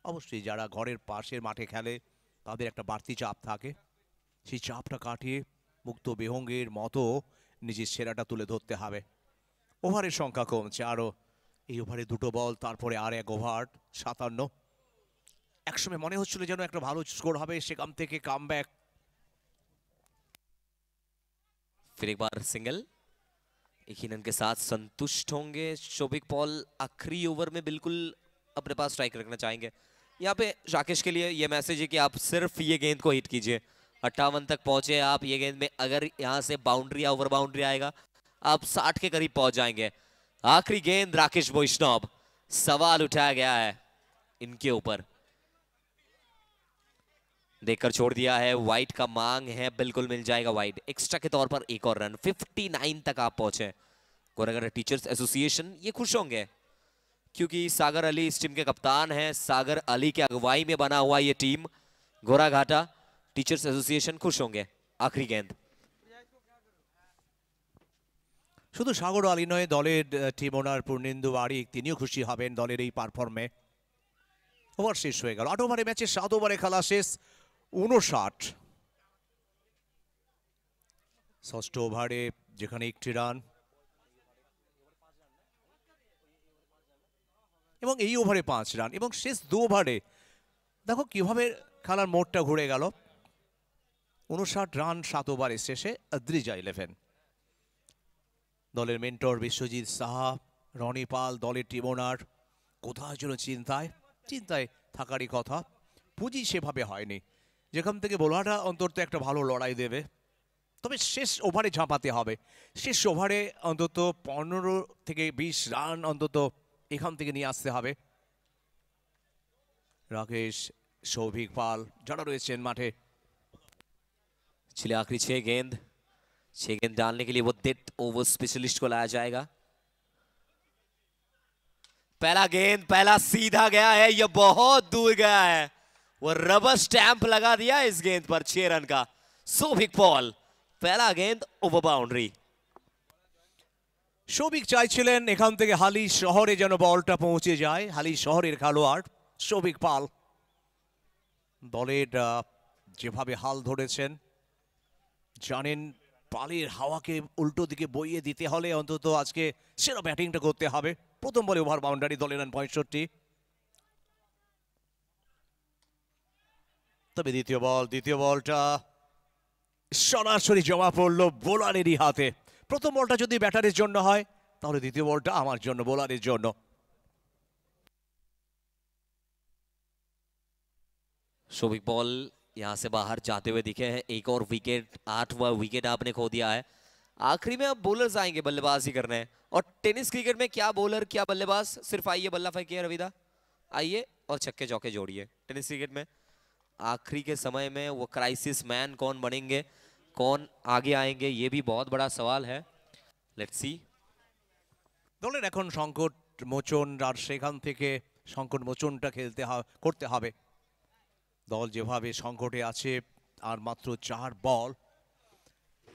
অবশ্যই যারা ঘরের পাশের মাঠে খেলে তাদের একটা বাড়তি চাপ থাকে, সেই চাপটা কাটিয়ে মুক্ত বিহঙ্গের মতো নিজের সেরাটা তুলে ধরতে হবে। ওভারের সংখ্যা কমছে আরও, এই ওভারে 2টো বল, তারপরে আর 1 ওভার 57। একসময় মনে হচ্ছিল যেন একটা ভালো স্কোর হবে, সেখান থেকে কামব্যাক। फिर एक बार सिंगल, एक ही रन के साथ संतुष्ट होंगे शोभिक पॉल। आखिरी ओवर में बिल्कुल अपने पास स्ट्राइक रखना चाहेंगे। यहाँ पे राकेश के लिए ये मैसेज है कि आप सिर्फ ये गेंद को हिट कीजिए। 58 तक पहुंचे आप ये गेंद में, अगर यहाँ से बाउंड्री या ओवर बाउंड्री आएगा आप 60 के करीब पहुंच जाएंगे। आखिरी गेंद राकेश वैष्णव, सवाल उठाया गया है इनके ऊपर, देखकर छोड़ दिया है। वाइड का मांग है, बिल्कुल मिल जाएगा वाइड। एक्स्ट्रा के तौर पर एक और रन, 59 तक आप पहुंचे। गोराघाटा टीचर्स एसोसिएशन ये खुश होंगे क्योंकि सागर अली इस टीम के कप्तान हैं। सागर अली के अगुवाई में बना हुआ ये टीम गोराघाटा टीचर्स एसोसिएशन खुश होंगे। आखिरी गेंद, শুধু সাগর আলী নয়, দলের টিম ওনার পূর্ণেন্দু বারিক তিনিও খুশি হবেন দলের এই পারফর্মে। ওভার শেষ হয়ে গেল, 8 ওভারে ম্যাচে 7 ওভারে খেলা শেষ, 59। ষষ্ঠ ওভারে যেখানে 1টি রান, এবং এই ওভারে 5 রান, এবং শেষ 2 ওভারে দেখো কিভাবে খেলার মোড়টা ঘুরে গেল। 59 রান 7 ওভারে শেষে আদ্রিজা 11। দলের মেন্টর বিশ্বজিৎ সাহা, রনি পাল, দলের টিম ওনার কোথায় যেন চিন্তায় থাকারই কথা। পুঁজি সেভাবে হয়নি, যেখান থেকে বোলাররা অন্তত একটা ভালো লড়াই দেবে। তবে শেষ ওভারে ঝাঁপাতে হবে, শেষ ওভারে অন্তত 15 থেকে 20 রান অন্তত এখান থেকে নিয়ে আসতে হবে। রাকেশ, সৌভিক পাল যারা রয়েছেন মাঠে। चलिए आखिरी 6 गेंद डालने के लिए वो डेथ ओवर स्पेशलिस्ट को लाया जाएगा। पहला गेंद, पहला सीधा गया है, ये बहुत दूर गया है। वो रबर स्टैंप लगा दिया इस गेंद पर 6 रन का। शोभिक पॉल, पहला गेंद ओवर बाउंड्री। সৌভিক চাইছিলেন এখান থেকে হালি শহরে যেন বলটা পৌঁছে যায়। হালি শহরের খেলোয়াড় সৌভিক পাল দলের যেভাবে হাল ধরেছেন, জানেন পালের হাওয়াকে উল্টো দিকে বইয়ে দিতে হলে অন্তত আজকে সেরা ব্যাটিংটা করতে হবে। প্রথম বলে ওভার বাউন্ডারি, দলের রান 65। তবে দ্বিতীয় বলটা সরাসরি জমা পড়লো বোলারেরই হাতে। প্রথম বলটা যদি ব্যাটারের জন্য হয় তাহলে দ্বিতীয় বলটা আমার জন্য, বোলারের জন্য। शोभिक पॉल यहाँ से बाहर जाते हुए दिखे हैं। एक और विकेट, 8वां विकेट आपने खो दिया है। आखिरी में अब बॉलर्स आएंगे बल्लेबाजी करने। और टेनिस क्रिकेट में क्या बॉलर क्या बल्लेबाज, सिर्फ आइए बल्ला फेंकिए रविदा, आइए और छक्के चौके जोड़िए। टेनिस क्रिकेट में आखिरी के समय में वो क्राइसिस मैन कौन बनेंगे, कौन आगे आएंगे, ये भी बहुत बड़ा सवाल है। Let's see. দলের এখন সংকট মোচন, আর সেখান থেকে সংকট মোচনটা করতে হবে। দল যেভাবে সংকটে আছে, আর মাত্র 4 বল।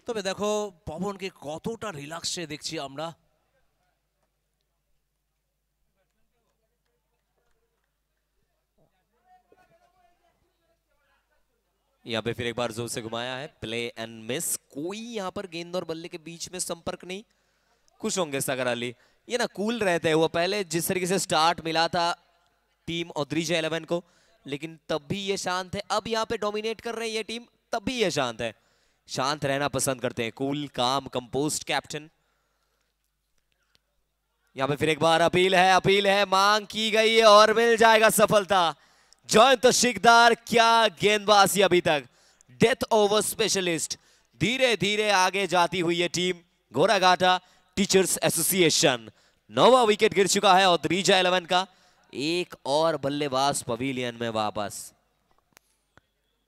তবে দেখো পবনকে কতটা রিল্যাক্সে দেখছি আমরা। यहाँ पे फिर एक बार जोर से घुमाया है, प्ले एंड मिस। कोई यहाँ पर गेंद और बल्ले के बीच में संपर्क नहीं। खुश होंगे सागर अली, ये ना कूल रहते हैं। वो पहले जिस तरीके से स्टार्ट मिला था टीम ऑद्रिजा 11 को, लेकिन तब भी ये शांत है। अब यहाँ पे डोमिनेट कर रही है ये टीम, तब भी ये शांत है। शांत रहना पसंद करते हैं, कूल काम कंपोज्ड कैप्टन। यहाँ पे फिर एक बार अपील है, मांग की गई है और मिल जाएगा सफलता। जयंत शिकदार, क्या गेंदबाजी अभी तक। Death over specialist. धीरे धीरे आगे जाती हुई है टीम घोड़ाघाटा टीचर्स एसोसिएशन। 9वां विकेट गिर चुका है ऑद्रिजा 11 का। एक और बल्लेबाज पवेलियन में वापस।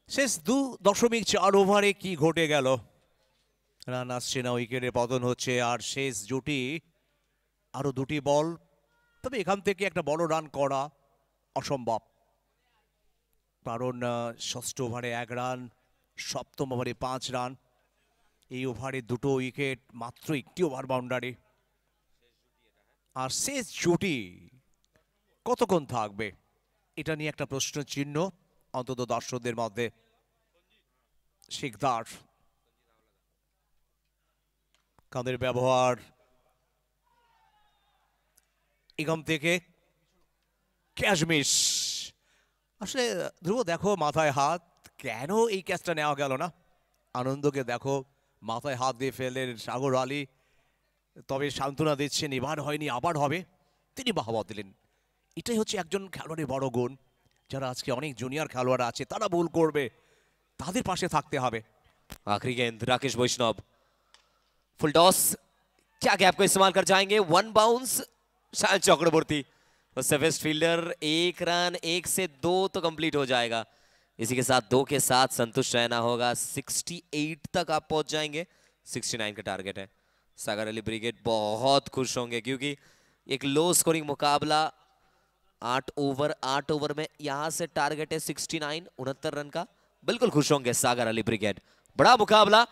শেষ 2.4 ওভারে কি ঘটে গেল। রান আসছে না, উইকেটে পতন হচ্ছে, আর শেষ জুটি আরো 2টি বল। তবে এখান থেকে একটা বড় রান করা অসম্ভব, কারণ ষষ্ঠ ওভারে 1 রান, সপ্তম ওভারে 5 রান। এই ওভারে 2টো উইকেট, মাত্র 1টি ওভার বাউন্ডারি। আর শেষ জুটি কতক্ষণ থাকবে, এটা নিয়ে একটা প্রশ্ন চিহ্ন অন্তত দর্শকদের মধ্যে। শিকদার, কাঁধের ব্যবহার এখান থেকে ক্যাচ মিস। আসলে ধ্রুব দেখো মাথায় হাত, কেন এই ক্যাচটা নেওয়া গেল না। আনন্দকে দেখো মাথায় হাত দিয়ে ফেললেন সাগর আলী, তবে সান্ত্বনা দিচ্ছেন এবার হয়নি আবার হবে, তিনি বাহবা দিলেন। এটাই হচ্ছে একজন খেলোয়াড়ের বড় গুণ। যারা আজকে অনেক জুনিয়র খেলোয়াড় আছে, তারা ভুল করবে, তাদের পাশে থাকতে হবে। आखिरी गेंद राकेश वैष्णव, फुल टॉस, क्या गैप को इस्तेमाल कर जाएंगे। 1 बाउंस शायद चक्रवर्ती, उससे वेस्ट फील्डर। 1 रन, 1 से 2 तो कंप्लीट हो जाएगा। इसी के साथ 2 के साथ संतुष्ट रहना होगा। 68 तक आप पहुंच जाएंगे, 69 का टारगेट है। सागर अली ब्रिगेड बहुत खुश होंगे, क्योंकि एक लो स्कोरिंग मुकाबला 8 ओवर में यहां से टारगेट है 69, 69 रन का। बिल्कुल खुश होंगे सागर अली ब्रिगेड। बड़ा मुकाबला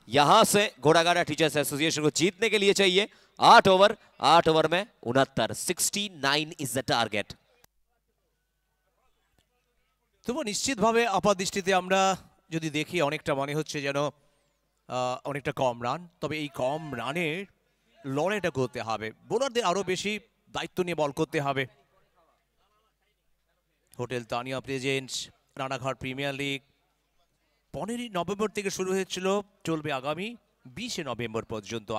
यहां से घोड़ाघाटा टीचर्स एसोसिएशन को जीतने के लिए चाहिए। 8 ओवर में 69, 69 इज द टारगेट। তবু নিশ্চিতভাবে আপাতদৃষ্টিতে আমরা যদি দেখি, অনেকটা মনে হচ্ছে যেন অনেকটা কম রান। তবে এই কম রানের লড়াইটা করতে হবে, বোলারদের আরো বেশি দায়িত্ব নিয়ে বল করতে হবে। Hotel Tania presents, Ranaghat premier league 15 November থেকে শুরু হয়েছিল, চলবে আগামী 20 নভেম্বর পর্যন্ত।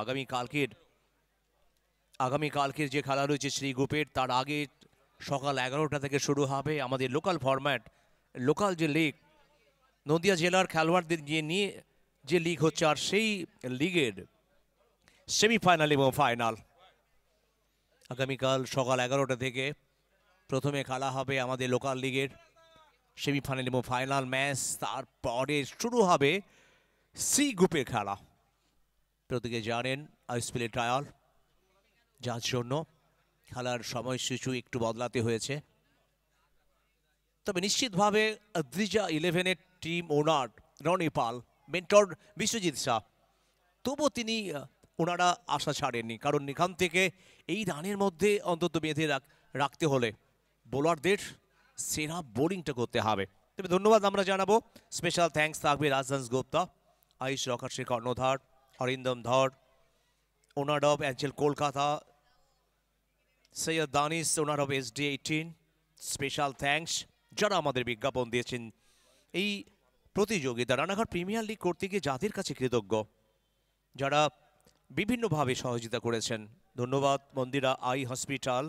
আগামীকালকের যে খেলা রয়েছে শ্রী গ্রুপের, তার আগে সকাল 11টা থেকে শুরু হবে আমাদের লোকাল ফরম্যাট, লোকাল যে লিগ, নদিয়া জেলার খেলোয়াড়দের নিয়ে যে লিগ হচ্ছে, আর সেই লিগের সেমিফাইনাল এবং ফাইনাল আগামীকাল সকাল 11টা থেকে। প্রথমে খেলা হবে আমাদের লোকাল লিগের সেমিফাইনাল এবং ফাইনাল ম্যাচ, তারপরে শুরু হবে সি গ্রুপের খেলা। প্রত্যেকে জানেন আইএসপিএল ট্রায়াল, যার জন্য খেলার সময়সূচি একটু বদলাতে হয়েছে। তবে নিশ্চিতভাবে অদ্রিজা 11-এর টিম ওনার রনি পাল, মেন্টর বিশ্বজিৎ শাহ, তবুও ওনারা আশা ছাড়েননি, কারণ এখান থেকে এই রানের মধ্যে অন্তত বেঁধে রাখতে হলে বোলারদের সেরা বোলিংটা করতে হবে। তবে ধন্যবাদ আমরা জানাবো, স্পেশাল থ্যাঙ্কস থাকবে রাজহাংস গুপ্তা, আয়ুষ রকাশের কর্ণধার, অরিন্দম ধর, ওনার of Angel Kolkata, Syed Danish, owner of SD18। Special thanks যারা আমাদের বিজ্ঞাপন দিয়েছেন এই প্রতিযোগিতা। রানাঘাট প্রিমিয়ার লিগ করতে গিয়ে যাদের কাছে কৃতজ্ঞ, যারা বিভিন্নভাবে সহযোগিতা করেছেন। ধন্যবাদ Mandira eye hospital,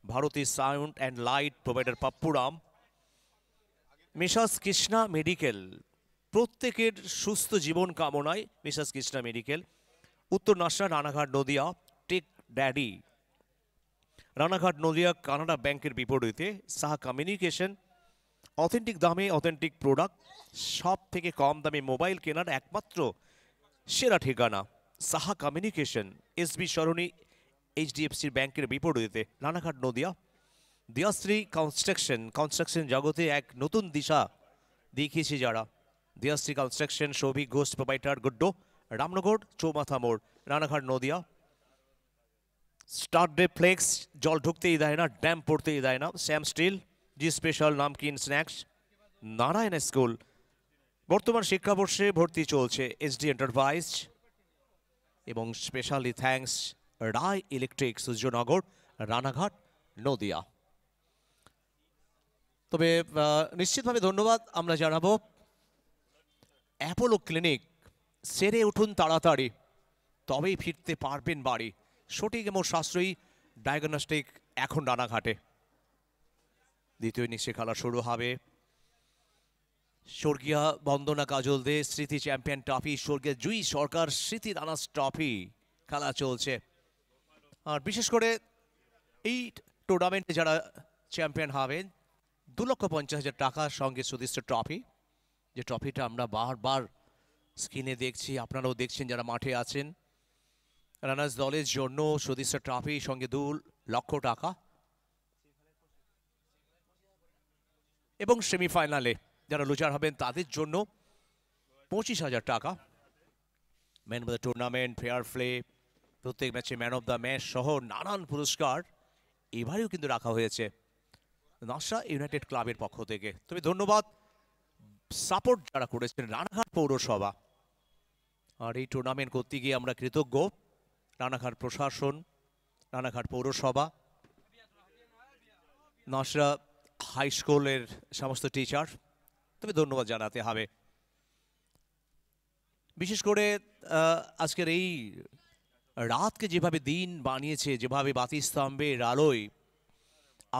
Bharati sound and light provider Pappuram, Mrs Krishna medical, প্রত্যেকের সুস্থ জীবন কামনায় মিসাস কৃষ্ণা মেডিকেল, উত্তর নাসরা, রানাঘাট, নদিয়া। টেক ড্যাডি, রানাঘাট, নদিয়া, কানাডা ব্যাংকের বিপরীতে সাহা কমিউনিকেশন, অথেন্টিক দামে অথেন্টিক প্রোডাক্ট, সব থেকে কম দামে মোবাইল কেনার একমাত্র সেরা ঠিকানা Saha communication, SB Sarani, HDFC ব্যাংকের বিপরীতে, রানাঘাট, নদিয়া। দিয়াশ্রী কনস্ট্রাকশন, কনস্ট্রাকশন জগতে এক নতুন দিশা দেখিয়েছে যারা। দিয়াশ্রী কনস্ট্রাকশন, সৌভিক ঘোষ প্রোপাইটার, গুড্ডো, রামনগর, চৌমাথা মোড়, Ranaghat, Nadia. Star day flex, জল ঢুকতেই দেয় না, ড্যাম পড়তেই দেয় না। Shyam steel, G special namkeen snacks, Narayan school. বর্তমান শিক্ষাবর্ষে ভর্তি চলছে এসডি এন্টারপ্রাইজ, এবং specially thanks Roy electric, Suryanagar, Ranaghat, Nadia. তবে নিশ্চিতভাবে ধন্যবাদ আমরা জানাবো অ্যাপোলো ক্লিনিক। সেরে উঠুন তাড়াতাড়ি, তবেই ফিরতে পারবেন বাড়ি। সঠিক এবং সাশ্রয়ী ডায়াগনস্টিক এখন রানাঘাটে। দ্বিতীয় ইনিংসে খেলা শুরু হবে। স্বর্গীয় বন্দনা কাজল দে স্মৃতি চ্যাম্পিয়ন ট্রফি, স্বর্গীয় জুই সরকার স্মৃতি রানার্স ট্রফি খেলা চলছে। আর বিশেষ করে এই টুর্নামেন্টে যারা চ্যাম্পিয়ন হবেন 2,50,000 টাকার সঙ্গে সুদৃশ্য ট্রফি, যে ট্রফিটা আমরা বারবার স্ক্রিনে দেখছি, আপনারাও দেখছেন যারা মাঠে আছেন। রানার্স দলের জন্য সুদৃশ্য ট্রফি সঙ্গে 2 লক্ষ টাকা, এবং সেমিফাইনালে যারা লুজার হবেন তাদের জন্য 25,000 টাকা। Man of the tournament, fair play, প্রত্যেক ম্যাচে ম্যান অফ দ্য ম্যাচ সহ নানান পুরস্কার এবারেও কিন্তু রাখা হয়েছে নাসরা ইউনাইটেড ক্লাবের পক্ষ থেকে। তবে ধন্যবাদ সাপোর্ট যারা করেছেন রানাঘাট পৌরসভা। আর এই টুর্নামেন্ট করতে গিয়ে আমরা কৃতজ্ঞ রানাঘাট প্রশাসন, রানাঘাট পৌরসভা, নাসরা হাই স্কুলের সমস্ত টিচার। তবে ধন্যবাদ জানাতে হবে বিশেষ করে আজকের এই রাতকে যেভাবে দিন বানিয়েছে, যেভাবে বাতিস্তম্ভের আলোয়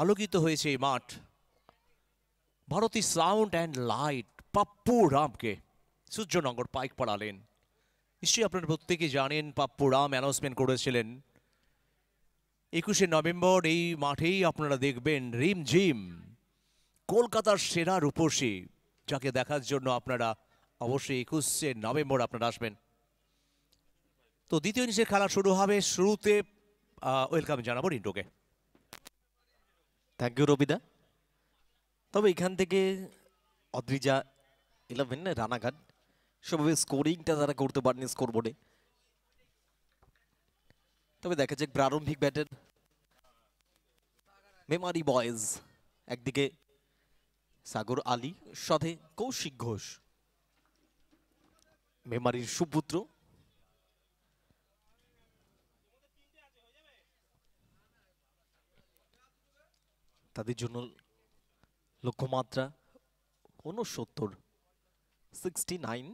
আলোকিত হয়েছে এই মাঠ। Bharati sound and light Pappu রামকে সূর্যনগর পাইক পড়ালেন। নিশ্চয়ই আপনারা প্রত্যেকে জানেন পাপ্পু রাম অ্যানাউন্সমেন্ট করেছিলেন 21শে নভেম্বর এই মাঠেই আপনারা দেখবেন রিমঝিম কলকাতার সেরা রূপসী, যাকে দেখার জন্য আপনারা অবশ্যই 21শে নভেম্বর আপনারা আসবেন। তো দ্বিতীয় ইনিংসের খেলা শুরু হবে। শুরুতে ওয়েলকাম জানাবো রিন্টোকে। Thank you Robida. তবে এখান থেকে অদ্রিজা 11 রানাঘাট সেভাবে স্কোরিংটা তারা করতে পারেনি স্কোর বোর্ডে। তবে দেখা যাক প্রারম্ভিক ব্যাটের মেমারি বয়েজ, একদিকে সাগর আলী, সাথে কৌশিক ঘোষ, মেমারির সুপুত্র। তাদের জন্য লক্ষ্যমাত্রা 69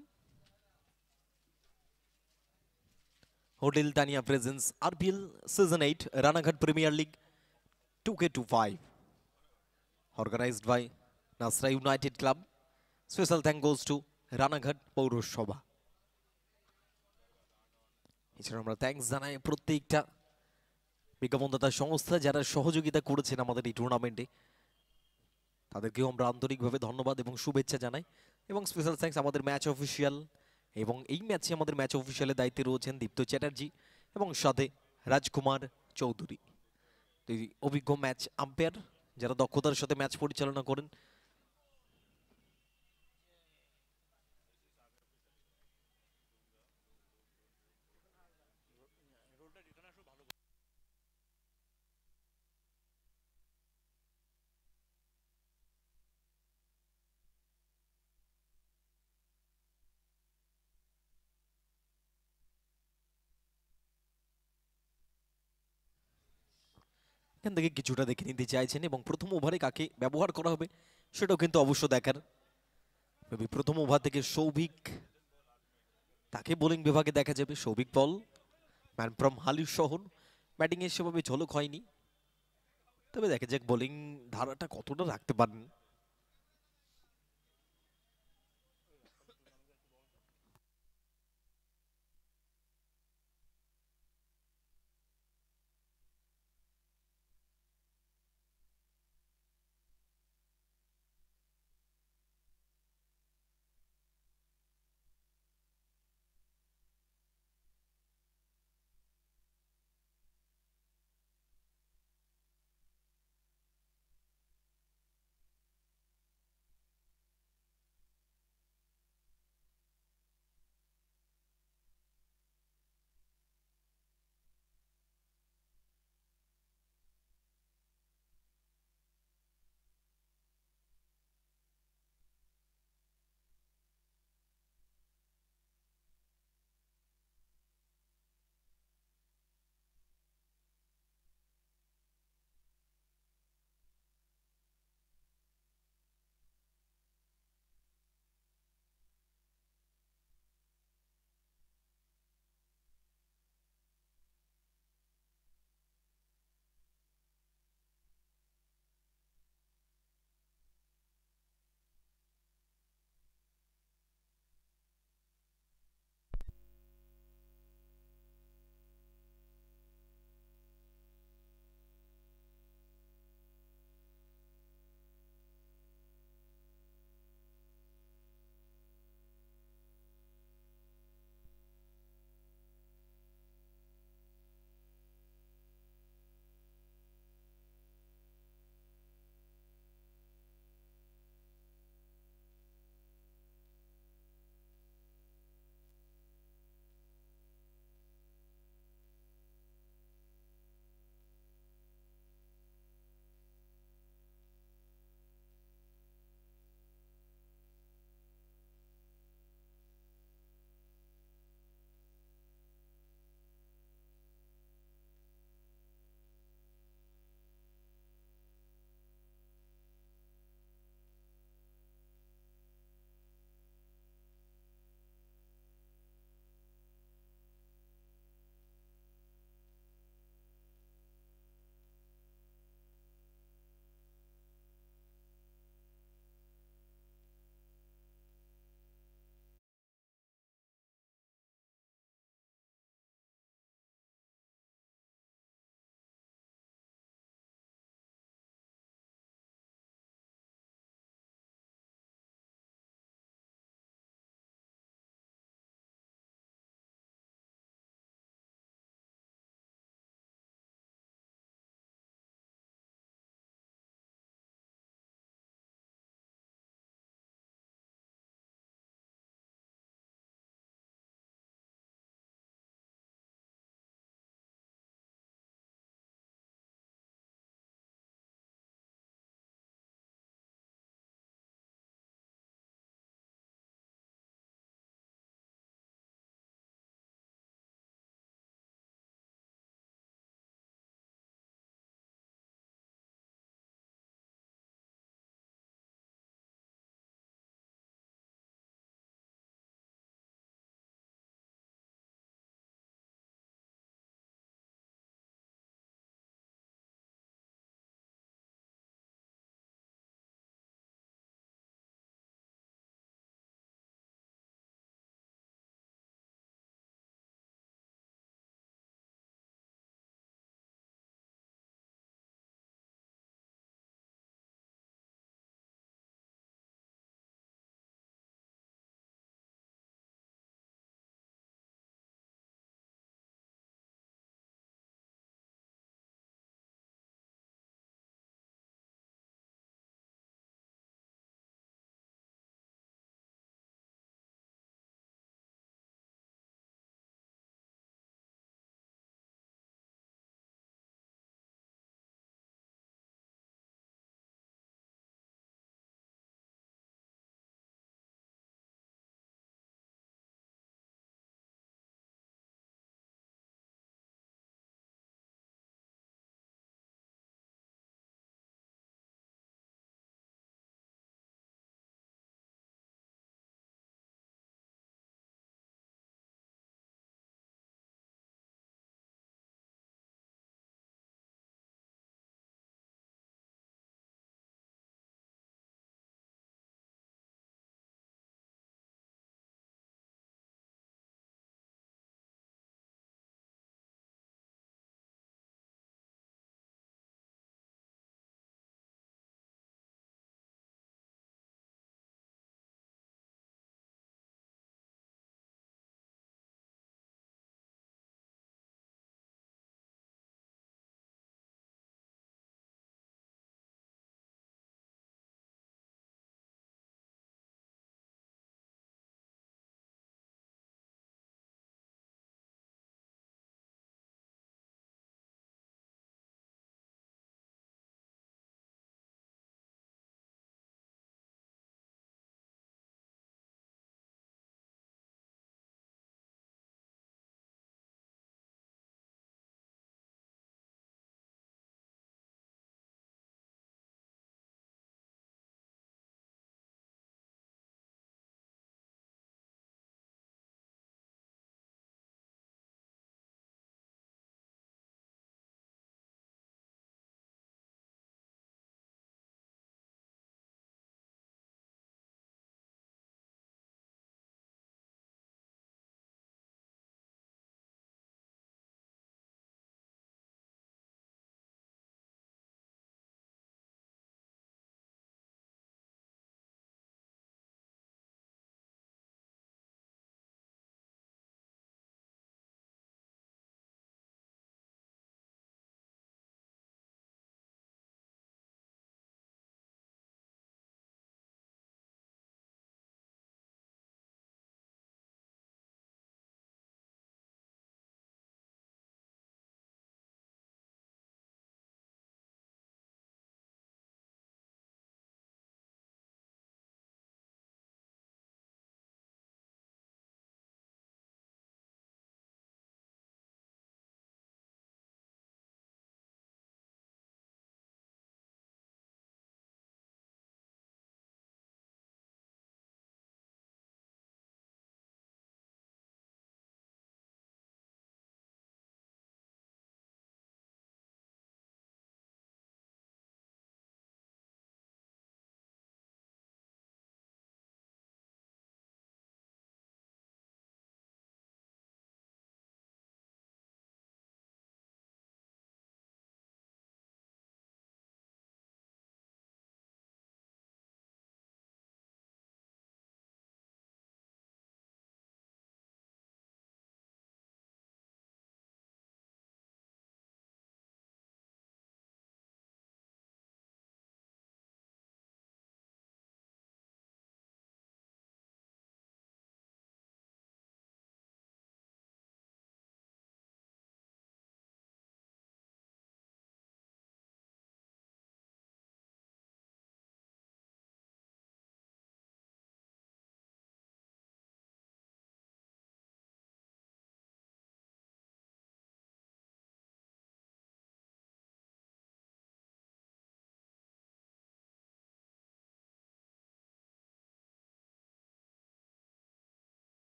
hotel Tania presents RPL season 8 Ranaghat premier league 2K25 organized by Nasra united club. Special thank goes to Ranaghat পৌরসভা। এছাড়া আমরা থ্যাঙ্কস জানাই প্রত্যেকটা বিজ্ঞাপনদাতা সংস্থা যারা সহযোগিতা করেছেন আমাদের এই টুর্নামেন্টে, তাদেরকেও আমরা আন্তরিকভাবে ধন্যবাদ এবং শুভেচ্ছা জানাই। এবং স্পেশাল থ্যাঙ্কস আমাদের ম্যাচ অফিসিয়াল, এবং এই ম্যাচে আমাদের ম্যাচ অফিসিয়ালের দায়িত্বে রয়েছেন দীপ্ত চ্যাটার্জি এবং সাথে রাজকুমার চৌধুরী, দুই অভিজ্ঞ ম্যাচ আম্পায়ার যারা দক্ষতার সাথে ম্যাচ পরিচালনা করেন। এখান থেকে কিছুটা দেখে নিতে চাইছেন এবং প্রথম ওভারে কাকে ব্যবহার করা হবে সেটাও কিন্তু অবশ্য দেখার। প্রথম ওভার থেকে সৌভিক, তাকে বোলিং বিভাগে দেখা যাবে। সৌভিক পল, ম্যান ফ্রম হালির শহর, ব্যাটিংয়ে সেভাবে ঝলক হয়নি, তবে দেখা যাক বোলিং ধারাটা কতটা রাখতে পারেন।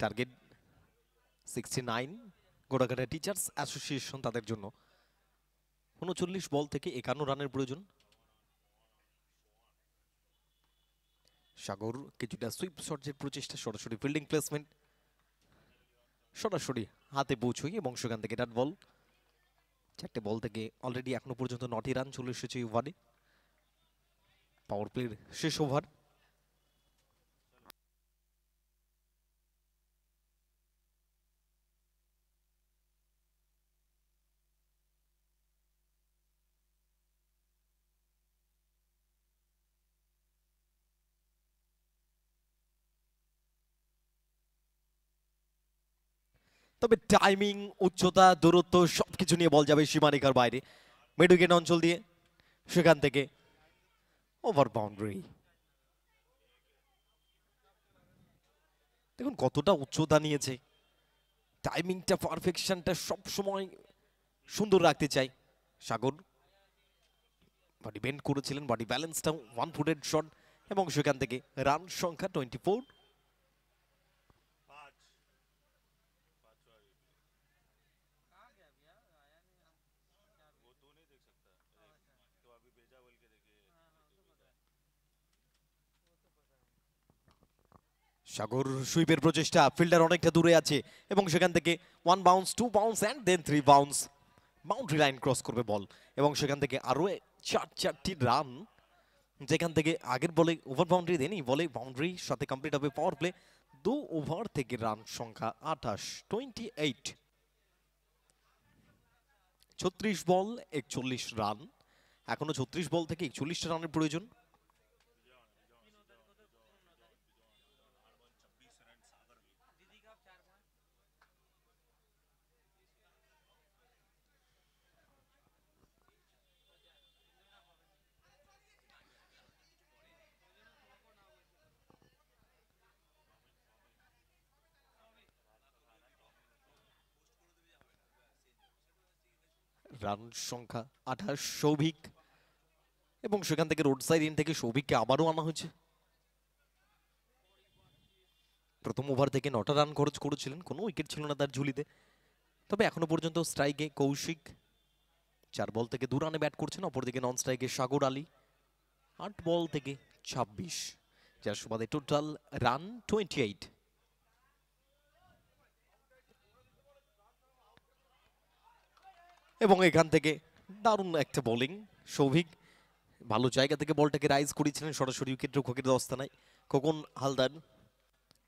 টার্গেট 69 গোড়াঘাটা টিচার্স অ্যাসোসিয়েশন তাদের জন্য। 39 বল থেকে 51 রানের প্রয়োজন। সাগর কিছুটা সুইপ শটের প্রচেষ্টা, সরাসরি ফিল্ডিং প্লেসমেন্ট, সরাসরি হাতে পৌঁছই এবং সেখান থেকে ডাট বল। 4টে বল থেকে অলরেডি এখনো পর্যন্ত 9টি রান চলে এসেছে এই ওভারে। পাওয়ার প্লের শেষ ওভার। তবে টাইমিং, উচ্চতা, দূরত্ব সবকিছু নিয়ে বল যাবে সীমারেখার বাইরে, মিড উইকেট অঞ্চল দিয়ে। সেখান থেকে ওভার বাউন্ডারি। দেখুন কতটা উচ্চতা নিয়েছে, টাইমিংটা, পারফেকশনটা সব সময় সুন্দর রাখতে চাই সাগর। বডি বেন্ড করেছিলেন, বডি ব্যালেন্সটা 1 ফুটেড শট এবং সেখান থেকে রান সংখ্যা 24। সাগর সুইপের প্রচেষ্টা, ফিল্ডার অনেকটা দূরে আছে এবং সেখান থেকে 1 bounce, 2 bounce and then 3 bounce. Boundary line cross করবে বল এবং সেখান থেকে আরো 4টি রান, যেখান থেকে আগের বলে ওভার বাউন্ডারি দেয়নি, বলে বাউন্ডারি সাথে কমপ্লিট হবে পাওয়ার প্লে। 2 ওভার থেকে রান সংখ্যা 28, 28। 36 বল 41 রান, এখনো 36 বল থেকে 41 রানের প্রয়োজন। রান সংখ্যা 28, সৌভিক এবং সেখান থেকে রোড সাইড ইন থেকে সৌভিককে আবারও আনা হয়েছে। প্রথম ওভার থেকে 9টা রান খরচ করেছিলেন, কোনো উইকেট ছিল না তার ঝুলিতে। তবে এখনো পর্যন্ত স্ট্রাইকে কৌশিক 4 বল থেকে 2 রানে ব্যাট করছেন, অপরদিকে নন স্ট্রাইকে সাগর আলী 8 বল থেকে 26, যার সুবাদে টোটাল রান 28। এবং এখান থেকে দারুণ একটা বোলিং, সৌভিক ভালো জায়গা থেকে বলটাকে রাইজ করেছিলেন, সরাসরি উইকেট রক্ষকের দস্তানায় খোকন হালদার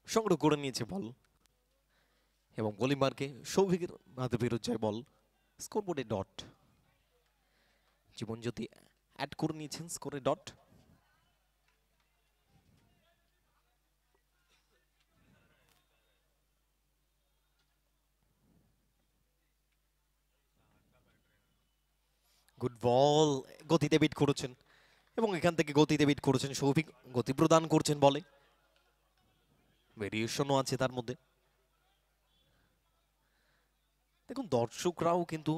সংগ্রহ করে নিয়েছে বল এবং বোলিং মার্কে সৌভিকের হাতে ফেরত যায় বল। স্কোরবোর্ডে ডট, জীবনজ্যোতি অ্যাড করে নিয়েছেন স্কোরে ডট। গুড বল, গতিতে বিট করেছেন এবং এখান থেকে গতিতে বিট করেছেন সৌভিক, গতি প্রদান করছেন বলে, ভেরিয়েশনও আছে তার মধ্যে। দেখুন দর্শকরাও কিন্তু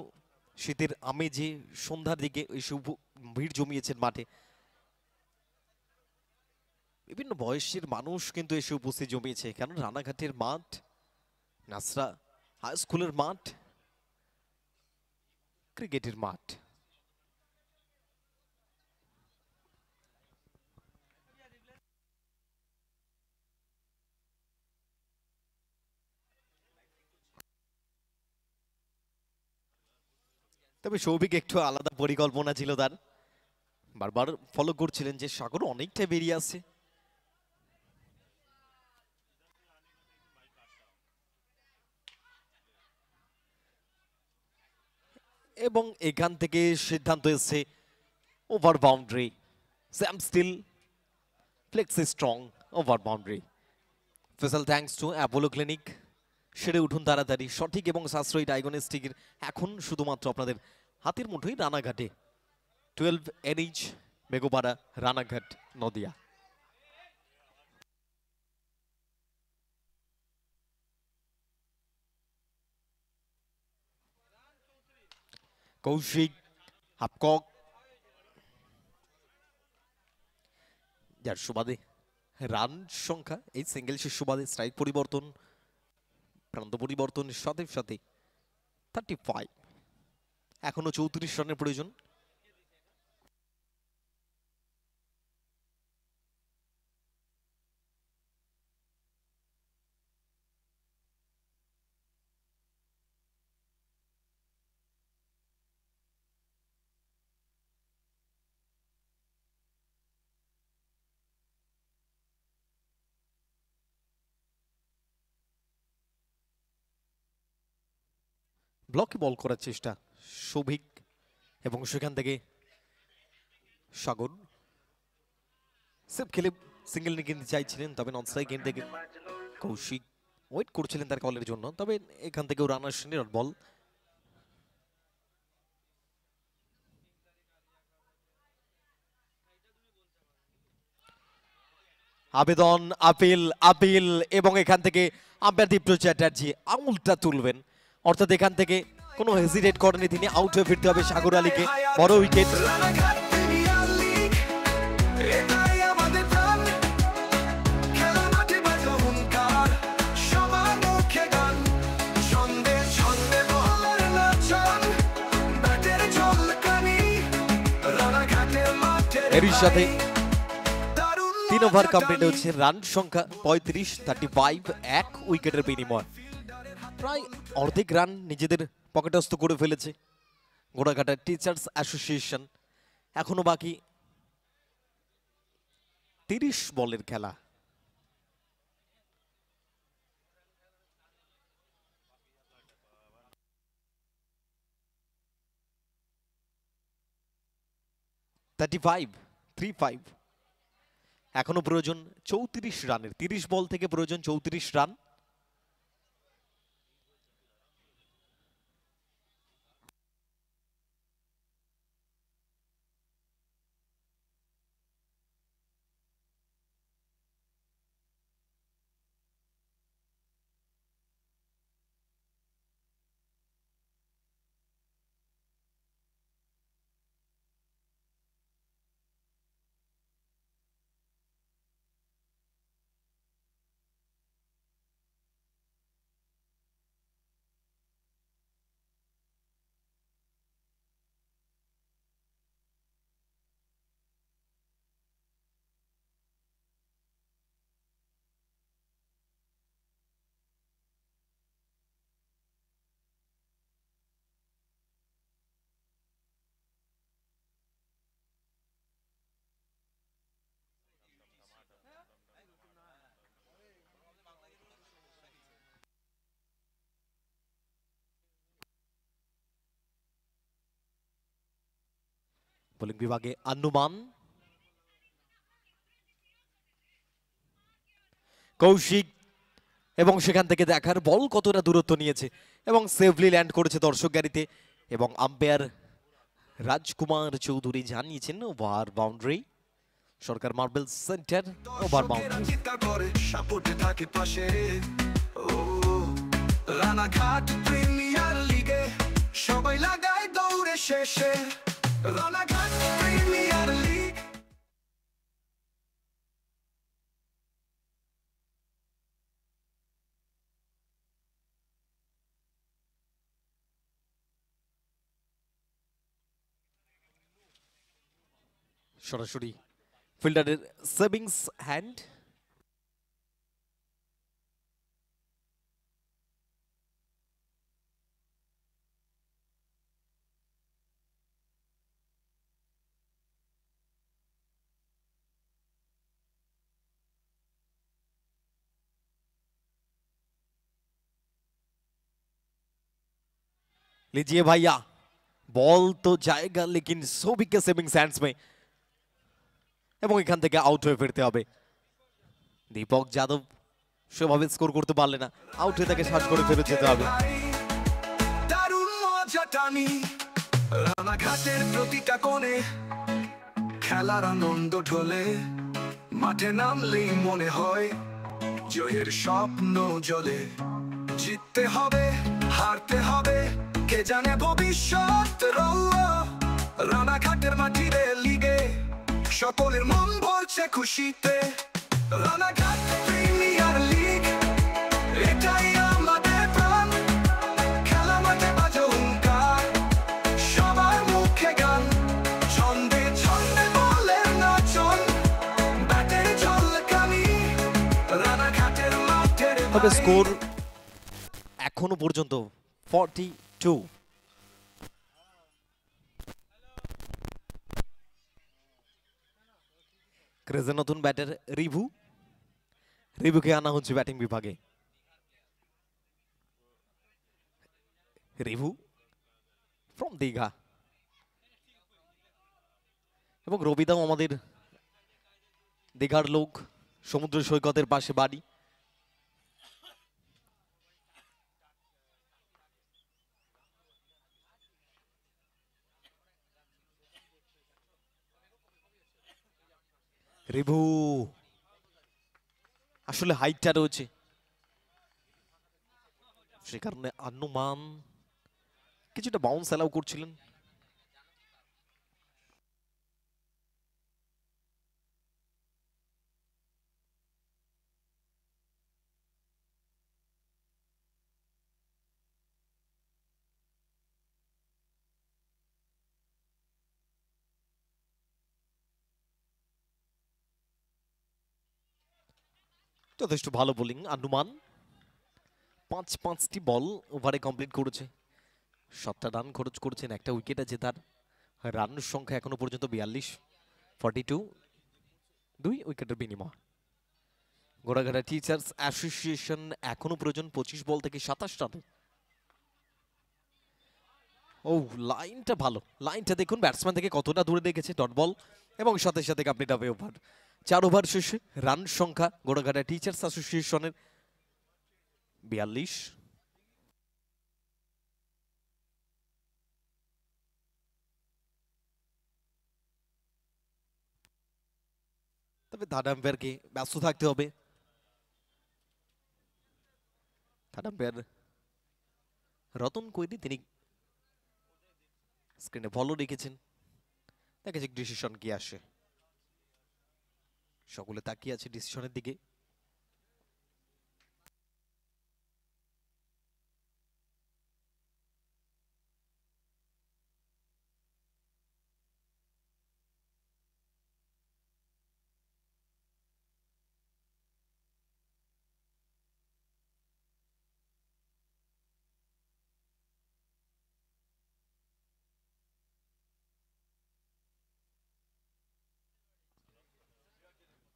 শীতের আমেজে সন্ধ্যার দিকে এসে ভিড় জমিয়েছেন মাঠে, বিভিন্ন বয়সের মানুষ কিন্তু এসে উপস্থিত জমিয়েছে, কারণ রানাঘাটের মাঠ, নাসরা হাই স্কুলের মাঠ, ক্রিকেটের মাঠ। তবে সৌভিক একটু আলাদা পরিকল্পনা ছিল তার, বারবার ফলো করছিলেন যে সাগর অনেকটা বেরিয়ে আসছে এবং এখান থেকে সিদ্ধান্ত এসেছে over boundary. Sam steel flexi strong, over boundary. Special thanks to Apollo clinic, সেরে উঠুন তাড়াতাড়ি, সঠিক এবং সাশ্রয়ী ডায়াগনস্টিকের এখন শুধুমাত্র আপনাদের হাতের মুঠোই রানাঘাটে। 12 NH মেঘোপাড়া, রানাঘাট, নদিয়া। কৌশিক হাপকক, যার সুবাদে রান সংখ্যা, এই সিঙ্গেল শেষ সুবাদে স্ট্রাইক পরিবর্তন প্রান্ত পরিবর্তনের সাথে সাথে 35, এখনো 34 রানের প্রয়োজন। ব্লকে বল করার চেষ্টা সৌভিক, এবং সেখান থেকে সাগর সেফ খেলে সিঙ্গেল নিয়ে কিনতে চাইছিলেন, তবে নন স্ট্রাইক গেম থেকে কৌশিক ওয়েট করছিলেন তার কলের জন্য, তবে এখান থেকেও রান আসেনি, ডট বল। আবেদন, আপিল, আপিল, এবং এখান থেকে আম্পায়ার দীপ্ত চ্যাটার্জি আঙুলটা তুলবেন, অর্থাৎ এখান থেকে কোনো হেজিটেট করেনি তিনি, আউট হয়ে ফিরতে হবে সাগর আলীকে। বড় উইকেট। এরই সাথে 3 ওভার কমপ্লিট হচ্ছে, রান সংখ্যা 35, 35, 1 উইকেটের বিনিময়। প্রায় অর্ধেক রান নিজেদের পকেটস্থ করে ফেলেছে ঘোড়াঘাটা টিচার্স অ্যাসোসিয়েশন। এখনো বাকি 30 বলের খেলা। এখনো প্রয়োজন 34 রানের, 30 বল থেকে প্রয়োজন 34 রান। বোলিং বিভাগে আনুমান, কৌশিক, এবং সেখান থেকে দেখার বল কতটা দূরত্ব নিয়েছে এবং সেফলি ল্যান্ড করেছে দর্শক গাড়িতে, এবং আম্পায়ার রাজকুমার চৌধুরী জানিয়েছেন over boundary. Sarkar marble centre over boundary. Ranaghat premier লিগে সবাই লাগায় দৌড়ে শেষে, রানাঘাট প্রিমিয়ার লিগ। সরাসরি ফিল্ডারের সেভিংস হ্যান্ড। लीजिए भैया, बॉल तो जाएगा लेकिन सौभिक के सेविंग हैंड्स में, এবং এখান থেকে আউট হয়ে ফিরতে হবে। দীপক যাদব সেভাবে স্কোর করতে পারলে না, আউট হয়ে তাকে সার্চ করে ফেরত যেতে হবে। দারুণ মজা টানি রানাঘাটের প্রতিটা কোণে, খেলার আনন্দ ঢলে মাঠে নামলেই মনে হয় জয়ের স্বপ্ন জ্বলে। জিততে হবে, হারতে হবে, কে জানে ভবিষ্যৎ রানাঘাটের মাটিরে লিগে সকলের মন বলছে খুশিতে। রানাঘাট প্রিমিয়ার লিগ, এটাই আমাদের তবে স্কোর এখনো পর্যন্ত 42। ক্রেজের নতুন ব্যাটার রিভুকে আনা হচ্ছে ব্যাটিং বিভাগে। রিভু ফ্রম দীঘা, এবং রবিদাও আমাদের দীঘার লোক, সমুদ্র সৈকতের পাশে বাড়ি। রিভু আসলে হাইটটা রয়েছে, সে কারণে আনুমান কিছুটা বাউন্স অ্যালাউ করছিলেন। যথেষ্ট ভালো বোলিং আনুমান, 5টি বল ওভারে কমপ্লিট করেছে, 7টা রান খরচ করেছেন, একটা উইকেট আছে তার। রান সংখ্যা এখনো পর্যন্ত 42, 2 উইকেটের বিনিময়। ঘোড়াঘাটা টিচার্স অ্যাসোসিয়েশন এখনো প্রয়োজন 25 বল থেকে 27 রানে। ও লাইনটা ভালো, লাইনটা দেখুন ব্যাটসম্যান থেকে কতটা দূরে দেখেছে, ডট বল, এবং সাথে সাথে কমপ্লিট হবে ওভার। 4 ওভার শেষে রান সংখ্যা ঘোড়াঘাটা টিচার্স অ্যাসোসিয়েশনের 42। তবে থার্ড আম্পায়ারকে ব্যস্ত থাকতে হবে। থার্ড আম্পায়ার রতন কৈরি, তিনি স্ক্রিনে বলও রেখেছেন। দেখা যাক ডিসিশন কি আসে, সকলে তাকিয়ে আছে ডিসিশনের দিকে।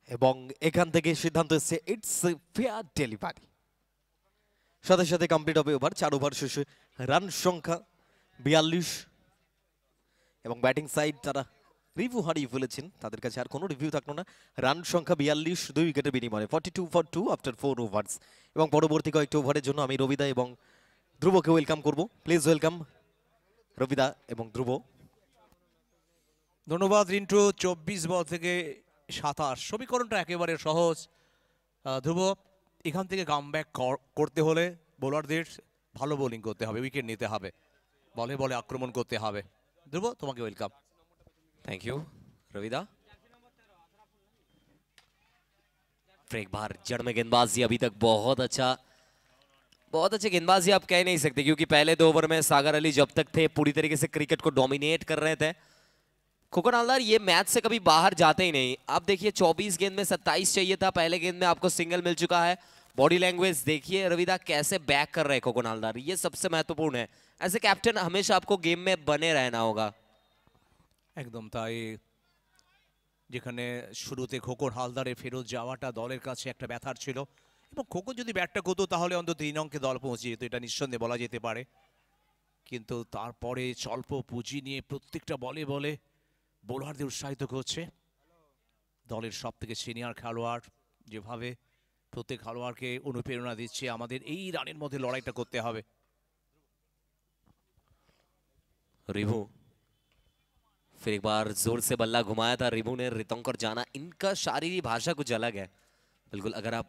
এবং এখান থেকে সিদ্ধান্ত এসেছে ইটস ফেয়ার ডেলিভারি। সাথে সাথে কমপ্লিট হবে ওভার। 4 ওভার শেষে রান সংখ্যা 42, এবং ব্যাটিং সাইড তারা রিভিউ হারিয়ে ফেলেছেন, তাদের কাছে আর কোনো রিভিউ থাকলো না। রান সংখ্যা 42, 2 উইকেটের বিনিময়ে 42 ফর 2 আফটার 4 ওভার্স। এবং পরবর্তী কয়েকটি ওভারের জন্য আমি রবিদা এবং ধ্রুবকে ওয়েলকাম করব। প্লিজ ওয়েলকাম রবিদা এবং ধ্রুব। ধন্যবাদ রিন্টু। 24 বল থেকে 27, সমীকরণটা একেবারে সহজ। ধ্রুব, এখান থেকে কামব্যাক করতে হলে বোলারদের ভালো বোলিং করতে হবে, উইকেট নিতে হবে, বলে বলে আক্রমণ করতে হবে। ধ্রুব, তোমাকে ওয়েলকাম। Thank you Ravida. फिर एक बार जड़ में गेंदबाजी अभी तक बहुत अच्छे गेंदबाजी आप कह नहीं सकते, क्योंकि पहले 2 ओवर में सागर अली जब तक थे पूरी तरीके से क्रिकेट को डोमिनेट कर रहे थे। खोकन हलदार ये मैच से कभी बाहर जाते ही नहीं। आप देखिए 24 गेंद में 27 चाहिए था, पहले गेंद में आपको सिंगल मिल चुका है। बॉडी लैंग्वेज देखिए रविदा कैसे बैक कर रहे हैं खोकन हलदार, ये सबसे महत्वपूर्ण है। एज ए कैप्टन हमेशा आपको गेम में बने रहना होगा। একদম তাই, যেখানে শুরুতে খোকন হালদারের ফেরত যাওয়াটা দলের কাছে একটা ব্যথার ছিল, এবং খোকন যদি ব্যাটটা করতো তাহলে অন্তত 3 অঙ্কে দল পৌঁছে যেত, এটা নিঃসন্দেহে বলা যেতে পারে। কিন্তু তারপরে স্বল্প পুঁজি নিয়ে প্রত্যেকটা বলে বলে বোলারদের উৎসাহিত করছে। দলের সব থেকে সিনিয়র খেলোয়াড় যেভাবে প্রত্যেক খেলোয়াড়কে অনুপ্রেরণা দিচ্ছে, আমাদের এই রানের মধ্যে লড়াইটা করতে হবে। रिभू फिर एक बार जोर से बल्ला घुमाया था रिभू ने, रितंकर जाना। इनका शारीरिक भाषा कुछ अलग है बिल्कुल। अगर आप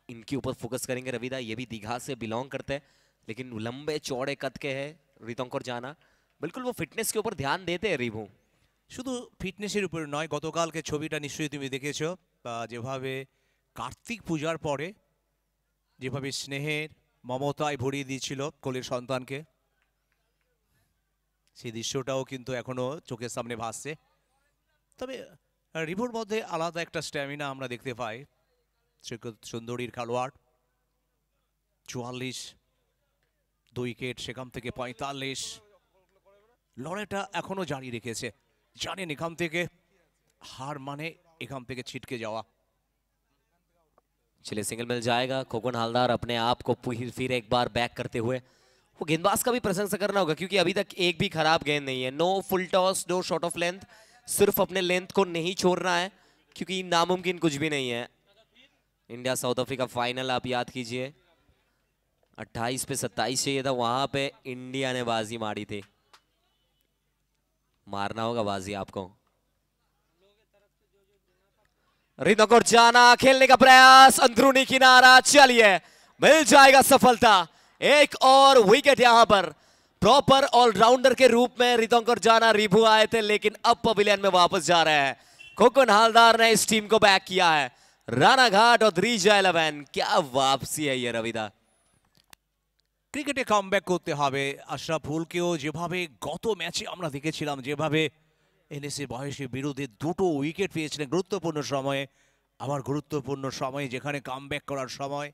इनके ऊपर फोकस करेंगे रविदा, ये भी दीघा से बिलोंग करते हैं, लेकिन लंबे चौड़े कद के हैं रितंकर जाना। बिल्कुल वो फिटनेस के ऊपर ध्यान देते हैं रिभू। শুধু ফিটনেসের উপরে নয়, গতকালকে ছবিটা নিশ্চয়ই তুমি দেখেছো, যেভাবে কার্তিক পূজার পরে যেভাবে স্নেহের মমতায় ভরিয়ে দিয়েছিল কোলের সন্তানকে, সেই দৃশ্যটাও কিন্তু এখনো চোখের সামনে ভাসছে। তবে রিভুর মধ্যে আলাদা একটা স্ট্যামিনা আমরা দেখতে পাই, সুন্দরীর খেলোয়াড়, 44, 2 উইকেট, সেখান থেকে 45। লড়াইটা এখনো জারি রেখেছে, জানেন এখান থেকে হার মানে এখান থেকে ছিটকে যাওয়া। चलिए सिंगल मिल जाएगा। खोकन हालदार अपने आप को फिर एक बार बैक करते हुए, वो गेंदबाज का भी प्रशंसा करना होगा क्योंकि अभी तक एक भी खराब गेंद नहीं है। No full toss, no shot of length, सिर्फ अपने लेंथ को नहीं छोड़ना है क्योंकि नामुमकिन कुछ भी नहीं है। इंडिया साउथ अफ्रीका फाइनल आप याद कीजिए, 28 पे 27 चाहिए था, वहां पे इंडिया ने बाजी मारी थी। मारना होगा बाजी आपको। रितंक और जाना खेलने का प्रयास, अंदरूनी किनारा, चलिए मिल जाएगा सफलता। एक और विकेट यहां पर। प्रॉपर ऑलराउंडर के रूप में रितंक और जाना रिभू आए थे, लेकिन अब पवेलियन में वापस जा रहे हैं। खोकन हालदार ने इस टीम को बैक किया है। रानाघाट और द्विजा 11, क्या वापसी है ये रविदा। ক্রিকেটে কামব্যাক করতে হবে আশরাফুলকেও, যেভাবে গত ম্যাচে আমরা দেখেছিলাম যেভাবে এনএসএ বয়সী বিরুদ্ধে 2টো উইকেট পেয়েছিলেন গুরুত্বপূর্ণ সময়ে, আবার গুরুত্বপূর্ণ সময়ে যেখানে কামব্যাক করার সময়,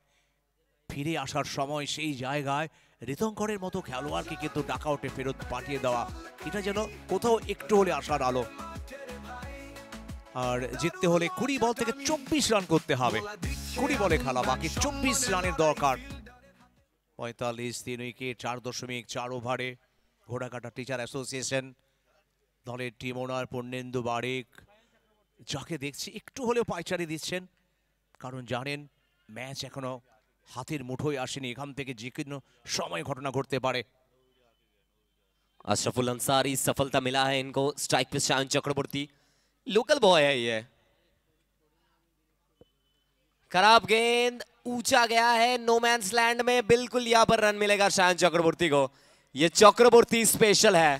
ফিরে আসার সময় সেই জায়গায় রিতঙ্করের মতো খেলোয়াড়কে কিন্তু ডাকআউটে ফেরত পাঠিয়ে দেওয়া, এটা যেন কোথাও একটু হলে আসার আলো। আর জিততে হলে 20 বল থেকে 24 রান করতে হবে। 20 বলে খেলা, বাকি 24 রানের দরকার। 45, 3 উইকেট, 4.4 ওভারে। ঘোড়াকাটা টিচার অ্যাসোসিয়েশন দলের টিম ওনার পূর্ণেন্দু বারিক, যাকে দেখছি একটু হলেও পায়চারি দিচ্ছেন, কারণ জানেন ম্যাচ এখনো হাতের মুঠোয় আসেনি, এখান থেকে যে কোনো সময় ঘটনা ঘটতে পারে। अशरफुल अंसारी, सफलता मिला है इनको। स्ट्राइक पे शायन चक्रवर्ती, लोकल बॉय है ये। खराब गेंद, ऊंचा गया है नो मैंस लैंड में, बिल्कुल यहां पर रन मिलेगा शायन चक्रवर्ती को। ये चक्रवर्ती स्पेशल है,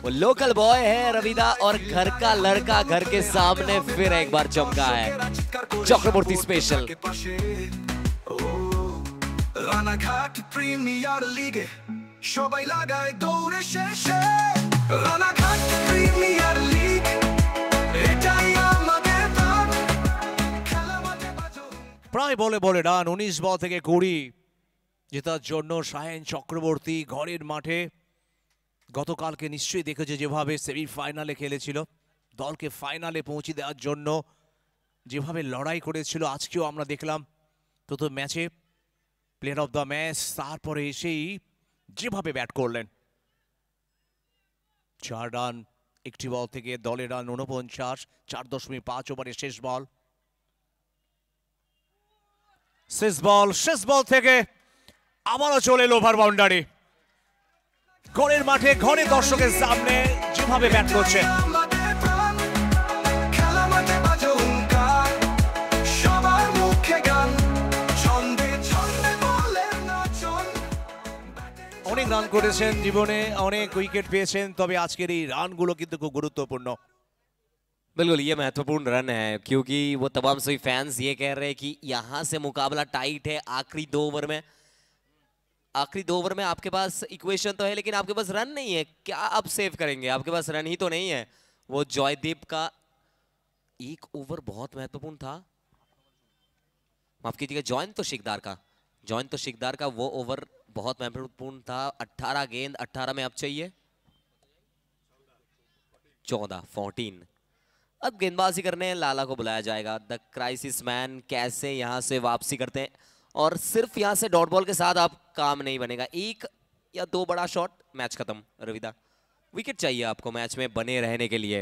वो लोकल बॉय है रविदा, और घर का लड़का घर के सामने फिर एक बार चमका है। चक्रवर्ती स्पेशल। রানাঘাট প্রিমিয়ার লিগে সবাই লাগায় দৌড়ে শেষে। রানাঘাট প্রিমিয়ার লিগ, এটাই আমাদের প্রাণ। খেলা মাঠে বাজো। প্রায় বলে বলে রান, 19 বল থেকে 20 জেতার জন্য শাহিন চক্রবর্তী ঘরের মাঠে। গতকালকে নিশ্চয়ই দেখেছে যেভাবে সেমিফাইনালে খেলেছিল, দলকে ফাইনালে পৌঁছে দেওয়ার জন্য যেভাবে লড়াই করেছিল, আজকেও আমরা দেখলাম প্রথম ম্যাচে প্লেয়ার অফ দ্য ম্যাচ, তারপরে এসেই যেভাবে ব্যাট করলেন। 4 রান একটি বল থেকে, দলের রান 49, 4.5 ওভারে শেষ বল। শেষ বল থেকে আবারও চলে ওভার বাউন্ডারি। ঘরের মাঠে, ঘরে দর্শকের সামনে যেভাবে ব্যাট করছে, আমাদের প্রাণ। খেলা মাঠে বাজো হুঙ্কার, সবার মুখে গান। ছন্দে ছন্দে বলে নাচন। অনেক রান করেছেন জীবনে, অনেক উইকেট পেয়েছেন, তবে আজকের এই রানগুলো কিন্তু খুব গুরুত্বপূর্ণ। बिल्कुल ये महत्वपूर्ण रन है क्योंकि वो तमाम सभी फैंस ये कह रहे हैं कि यहाँ से मुकाबला टाइट है। आखिरी 2 ओवर में, आपके पास इक्वेशन तो है लेकिन आपके पास रन नहीं है। क्या आप सेव करेंगे? आपके पास रन ही तो नहीं है। वो जॉयदीप का 1 ओवर बहुत महत्वपूर्ण था, माफ कीजिएगा जॉइन तो शिकदार का वो ओवर बहुत महत्वपूर्ण था। 18 गेंद, 18 में अब चाहिए 14। अब गेंदबाजी करने लाला को बुलाया जाएगा। द क्राइसिस मैन कैसे यहां से वापसी करते हैं, और सिर्फ यहां से डॉट बॉल के साथ आप काम नहीं बनेगा। 1 या 2 बड़ा शॉट, मैच खत्म। रविदा, विकेट चाहिए आपको मैच में बने रहने के लिए।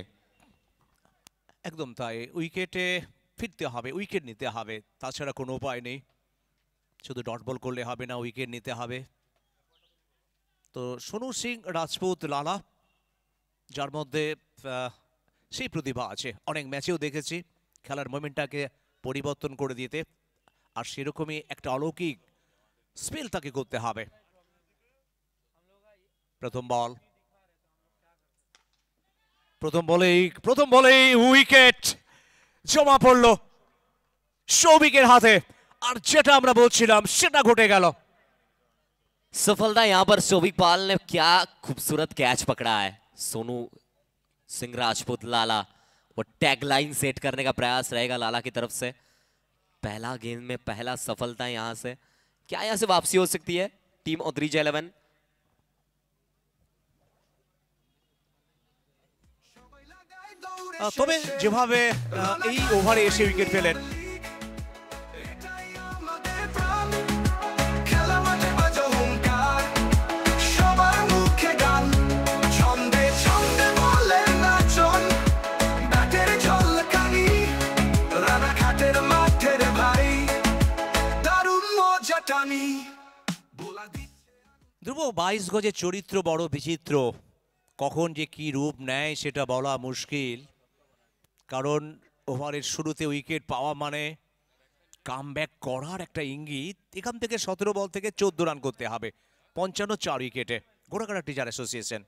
একদম তাই, উইকেটে ফিরতে হবে, উইকেট নিতে হবে, তাছাড়া কোনো উপায় নেই। শুধু ডট বল করলে হবে না, উইকেট নিতে হবে। তো সোনু সিং রাজপুত লালা, যার মধ্যে সেই প্রতিভা আছে, অনেক ম্যাচেও দেখেছি খেলার মোমেন্টটাকে পরিবর্তন করে দিতে, আর সেরকমই একটা অলৌকিক স্পেল তাকে করতে হবে। প্রথম বলেই উইকেট জমা পড়লো সৌভিকের হাতে, আর যেটা আমরা বলছিলাম সেটা ঘটে গেল। सफलता यहां पर शोभिक पाल ने क्या खूबसूरत कैच पकड़ा है। सोनू सिंह राजपूत लाला, वो टैग लाइन सेट करने का प्रयास रहेगा लाला की तरफ से। पहला गेंद में पहला सफलता यहां से, क्या यहां से वापसी हो सकती है टीम ओद्रिजा 11? তবে যেভাবে এই ওভারে এসে উইকেট পেলেন, এটাই আমাদের প্রাণ, খেলা মাঠে বাজো হুঙ্কার, সবার মুখে গান, ছন্দে ছন্দে বলে নাচন, ব্যাটের ঝলকানি, রানাঘাটের মাঠের ভাই, দারুণ মজা টানি, বোলা দিচ্ছে। ধ্রুব 22 গজের চরিত্র বড় বিচিত্র, কখন যে কি রূপ নেয় সেটা বলা মুশকিল, কারণ ওভারের শুরুতে উইকেট পাওয়া মানে কামব্যাক করার একটা ইঙ্গিত। এখান থেকে 17 বল থেকে 14 রান করতে হবে, 55 উইকেটে। ঘোড়াঘাটা টিচার অ্যাসোসিয়েশন।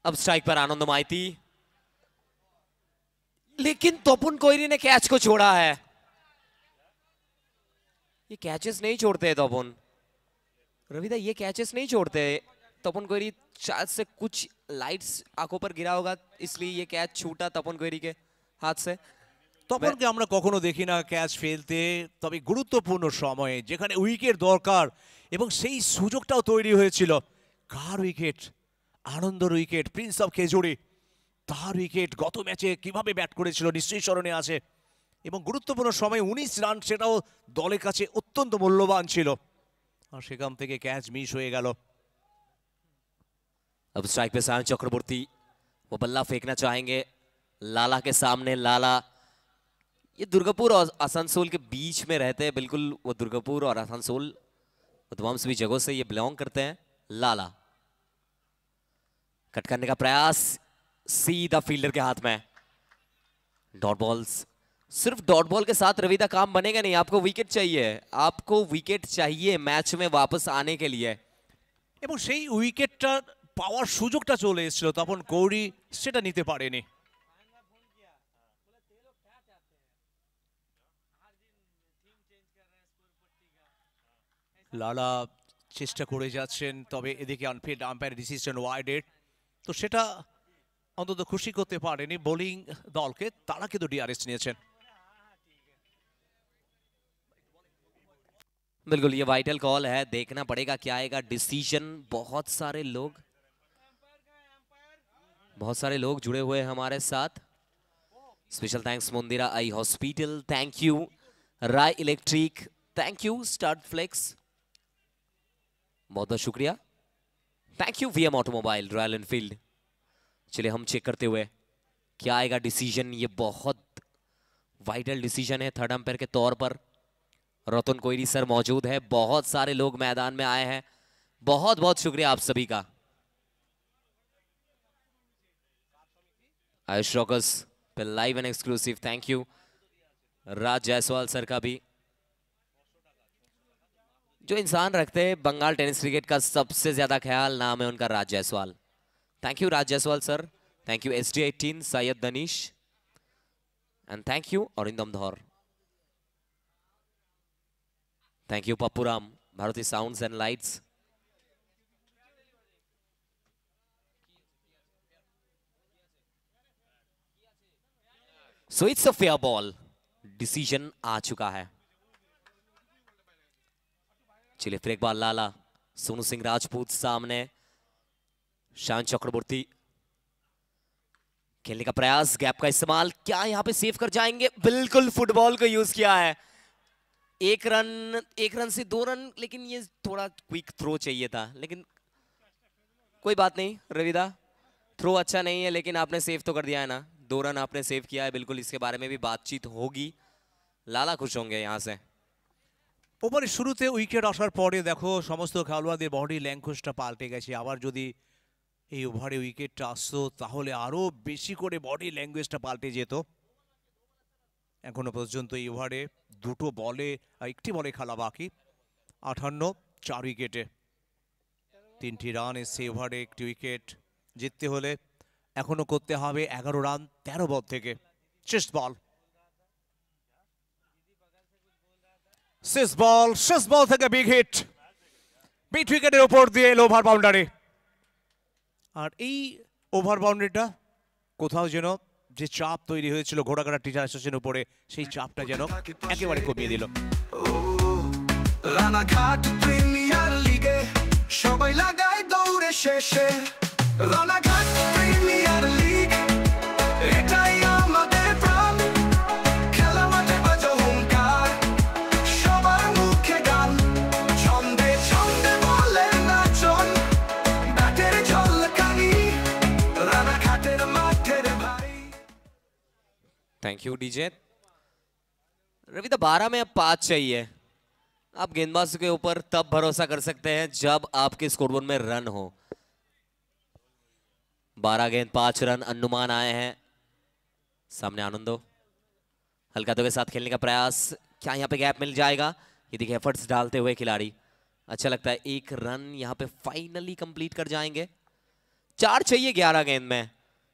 अब स्ट्राइक पर आनंद माइती, लेकिन तोपुन कोहली ने कैच को छोड़ा है। ये कैचेस नहीं छोड़ते तोपुन, रविदा ये कैचेस नहीं छोड़ते। तपन कोहली शायद से कुछ लाइट्स आंखों पर गिरा होगा, इसलिए ये कैच छूटा तपन कोहली के हाथ से। তপনকে আমরা কখনো দেখি না ক্যাচ ফেলতে, তবে গুরুত্বপূর্ণ সময়ে যেখানে উইকেট দরকার এবং সেই সুযোগটাও তৈরি হয়েছিল। কার উইকেট? আনন্দর উইকেট, প্রিন্স অফ খেজুরি। তার উইকেট গত ম্যাচে কিভাবে ব্যাট করেছিল নিশ্চয়ই স্মরণে আছে, এবং গুরুত্বপূর্ণ সময়ে 19 রান, সেটাও দলের কাছে অত্যন্ত মূল্যবান ছিল। আর সেখান থেকে ক্যাচ মিস হয়ে গেল। अब स्ट्राइक पे सायन चक्रवर्ती, वो बल्ला फेंकना चाहेंगे लाला के सामने। लाला, ये दुर्गापुर और आसनसोल के बीच में रहते हैं बिल्कुल, वो दुर्गापुर और आसनसोल वो तमाम सभी जगहों से ये बिलोंग करते हैं। लाला कट करने का प्रयास, सीधा फील्डर के हाथ में। डॉट बॉल्स, सिर्फ डॉट बॉल के साथ रविदा काम बनेगा नहीं, आपको विकेट चाहिए, आपको विकेट चाहिए मैच में वापस आने के लिए। এবং সেই উইকেটটা পাওয়ার সুযোগটা চলে এসেছিল, তখন গৌরী সেটা নিতে পারেনি। লালা চেষ্টা করে যাচ্ছেন, তবে এদিকে আনফিল্ড আম্পায়ার ডিসিশন ওয়াইডেড, তো সেটা অন্তত খুশি করতে পারেনি বোলিং দলকে। তারা কিন্তু ডিআরএস নিয়েছেন। बिल्कुल ये वाइटल कॉल है, देखना पड़ेगा क्या आएगा डिसीजन। बहुत सारे लोग जुड़े हुए हैं हमारे साथ। Special thanks Mundira eye hospital, thank you Roy electric, thank you start flex, बहुत बहुत शुक्रिया, thank you VM automobile Royal Enfield. चलिए हम चेक करते हुए क्या आएगा डिसीजन। ये बहुत वाइटल डिसीजन है थर्ड अंपायर के तौर पर। रतन कोहली सर मौजूद है, बहुत सारे लोग मैदान में आए हैं, बहुत बहुत शुक्रिया आप सभी का। आयुष रॉकर्स पे live and exclusive, thank you Raj Jaiswal sir का भी, जो इंसान रखते हैं बंगाल टेनिस क्रिकेट का सबसे ज्यादा ख्याल, नाम है उनका Raj Jaiswal. Thank you Raj Jaiswal sir, thank you SD18 Syed Danish, and thank you Arindam Dhaur, thank you Pappuram Bharati sounds and lights. So it's a fair ball, decision आ चुका है। चलिए फिर एक बार लाला, सोनू सिंह राजपूत सामने, शान चक्रवर्ती खेलने का प्रयास, गैप का इस्तेमाल, क्या यहां पे सेव कर जाएंगे? बिल्कुल फुटबॉल को यूज किया है। एक रन से 2 रन, लेकिन ये थोड़ा क्विक थ्रो चाहिए था, लेकिन कोई बात नहीं रविदा, थ्रो अच्छा नहीं है लेकिन आपने सेव तो कर दिया है ना, 2 रन आपने सेव किया है, बिल्कुल इसके बारे में भी बातचीत होगी, लाला खुश होंगे यहाँ से। ওভারের শুরুতে উইকেট আসার পরে দেখো সমস্ত খেলোয়াড়দের বডি ল্যাঙ্গুয়েজটা পাল্টে গেছে। আবার যদি এই ওভারে উইকেটটা আসতো তাহলে আরো বেশি করে বডি ল্যাঙ্গুয়েজটা পাল্টে যেত। এখনো পর্যন্ত এই ওভারে একটি বলে খেলা বাকি, 58 4 উইকেটে 3টি রান এসছে ওভারে, একটি উইকেট জিততে হলে এখনো করতে হবে 11 রান 13 বল থেকে। শেষ বল থেকে বিগ হিট, মিড উইকেটের উপর দিয়ে এলো ওভার বাউন্ডারি। আর এই ওভার বাউন্ডারিটা কোথাও যেন যে চাপ তৈরি হয়েছিল ঘোড়াঘাটা টিচার অ্যাসোসিয়েশনের উপরে, সেই চাপটা যেন একেবারে কমিয়ে দিল। রানাঘাট প্রিমিয়ার লিগে সবাই লাগায় দৌড়ে শেষে, রানাঘাট প্রিমিয়ার লিগ এটাই আমাদের প্রাণ, খেলা মাঠে বাজো হুঙ্কার, সবার মুখে গান, ছন্দে ছন্দে বলে নাচন, ব্যাটের ঝলকানি, রানাঘাটের মাঠের ভাই। Thank you DJ. रविदा 12 में अब 5 चाहिए। आप गेंदबाज के ऊपर तब भरोसा कर सकते हैं जब आपके स्कोरबोर्ड में रन हो। 12 गेंद 5 रन अनुमान आए हैं। सामने आनंदो हल्का के साथ खेलने का प्रयास, क्या यहाँ पे गैप मिल जाएगा? ये देखिए एफर्ट्स डालते हुए खिलाड़ी, अच्छा लगता है। 1 रन यहाँ पे फाइनली कंप्लीट कर जाएंगे। 4 चाहिए 11 गेंद में।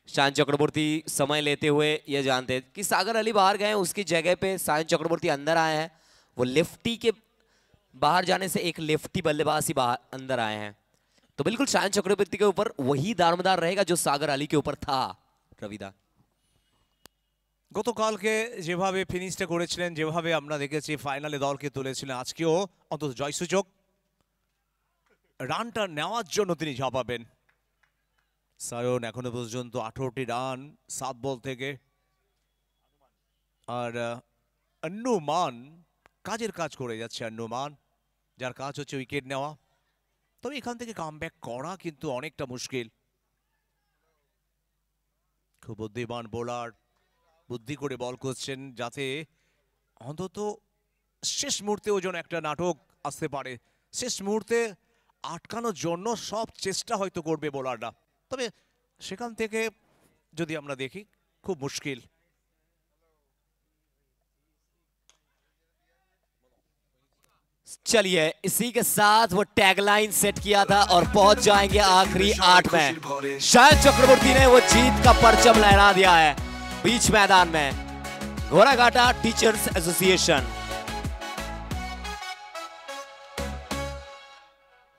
शायन चक्रवर्ती समय लेते हुए ये जानते हैं कि सागर अली बाहर गए, उसकी जगह पे शायन चक्रवर्ती अंदर आए हैं। वो लेफ्टी के बाहर जाने से एक लेफ्टी बल्लेबाज ही बाहर अंदर आए हैं, तो बिल्कुल शायन चक्रवर्ती के ऊपर वही दारोमदार रहेगा जो सागर अली के ऊपर था। रविदा গতকালকে যেভাবে ফিনিশটা করেছিলেন, যেভাবে আমরা দেখেছি ফাইনালে দলকে তুলেছিলেন, আজকেও অন্তত জয়সূচক রানটা নেওয়ার জন্য তিনি ঝাঁপাবেন। সায়ন এখনো পর্যন্ত 18টি রান 7 বল থেকে, আর অনুমান কাজের কাজ করে যাচ্ছে। অনুমান যার কাজ হচ্ছে উইকেট নেওয়া, তবে এখান থেকে কামব্যাক করা কিন্তু অনেকটা মুশকিল। খুব বুদ্ধিমান বোলার, বুদ্ধি করে বল করছেন যাতে অন্তত শেষ মুহূর্তেও যেন একটা নাটক আসতে পারে। শেষ মুহূর্তে আটকানোর জন্য সব চেষ্টা হয়তো করবে বোলাররা, তবে সেখান থেকে যদি আমরা দেখি খুব মুশকিল। चलिए इसी के साथ वो टैगलाइन सेट किया था और पहुंच जाएंगे आखिरी 8 में। शायद चक्रवर्ती ने वो जीत का परचम लहरा दिया है बीच मैदान में। घोड़ाघाटा टीचर्स एसोसिएशन,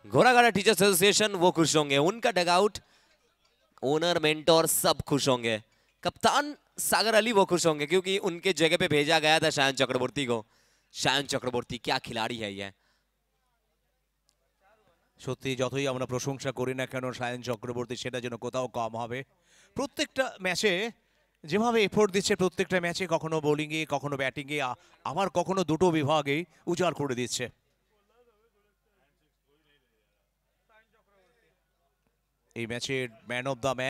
घोड़ाघाटा टीचर्स एसोसिएशन वो खुश होंगे, उनका डगआउट, ओनर, मेंटोर सब खुश होंगे। कप्तान सागर अली वो खुश होंगे क्योंकि उनके जगह पे भेजा गया था शायन चक्रवर्ती को। शायन चक्रवर्ती क्या खिलाड़ी है ये। সত্যি যতই আমরা প্রশংসা করি না কেন শায়ন চক্রবর্তী, সেটা যেন কোথাও কম হবে। প্রত্যেকটা ম্যাচে যেভাবে এফোর্ট দিচ্ছে, প্রত্যেকটা ম্যাচে কখনো বোলিংয়ে কখনো ব্যাটিংয়ে আবার কখনো দুটো বিভাগেই উজাড় করে দিচ্ছে। এই ম্যাচের ম্যান অফ দ্য ম্যাচ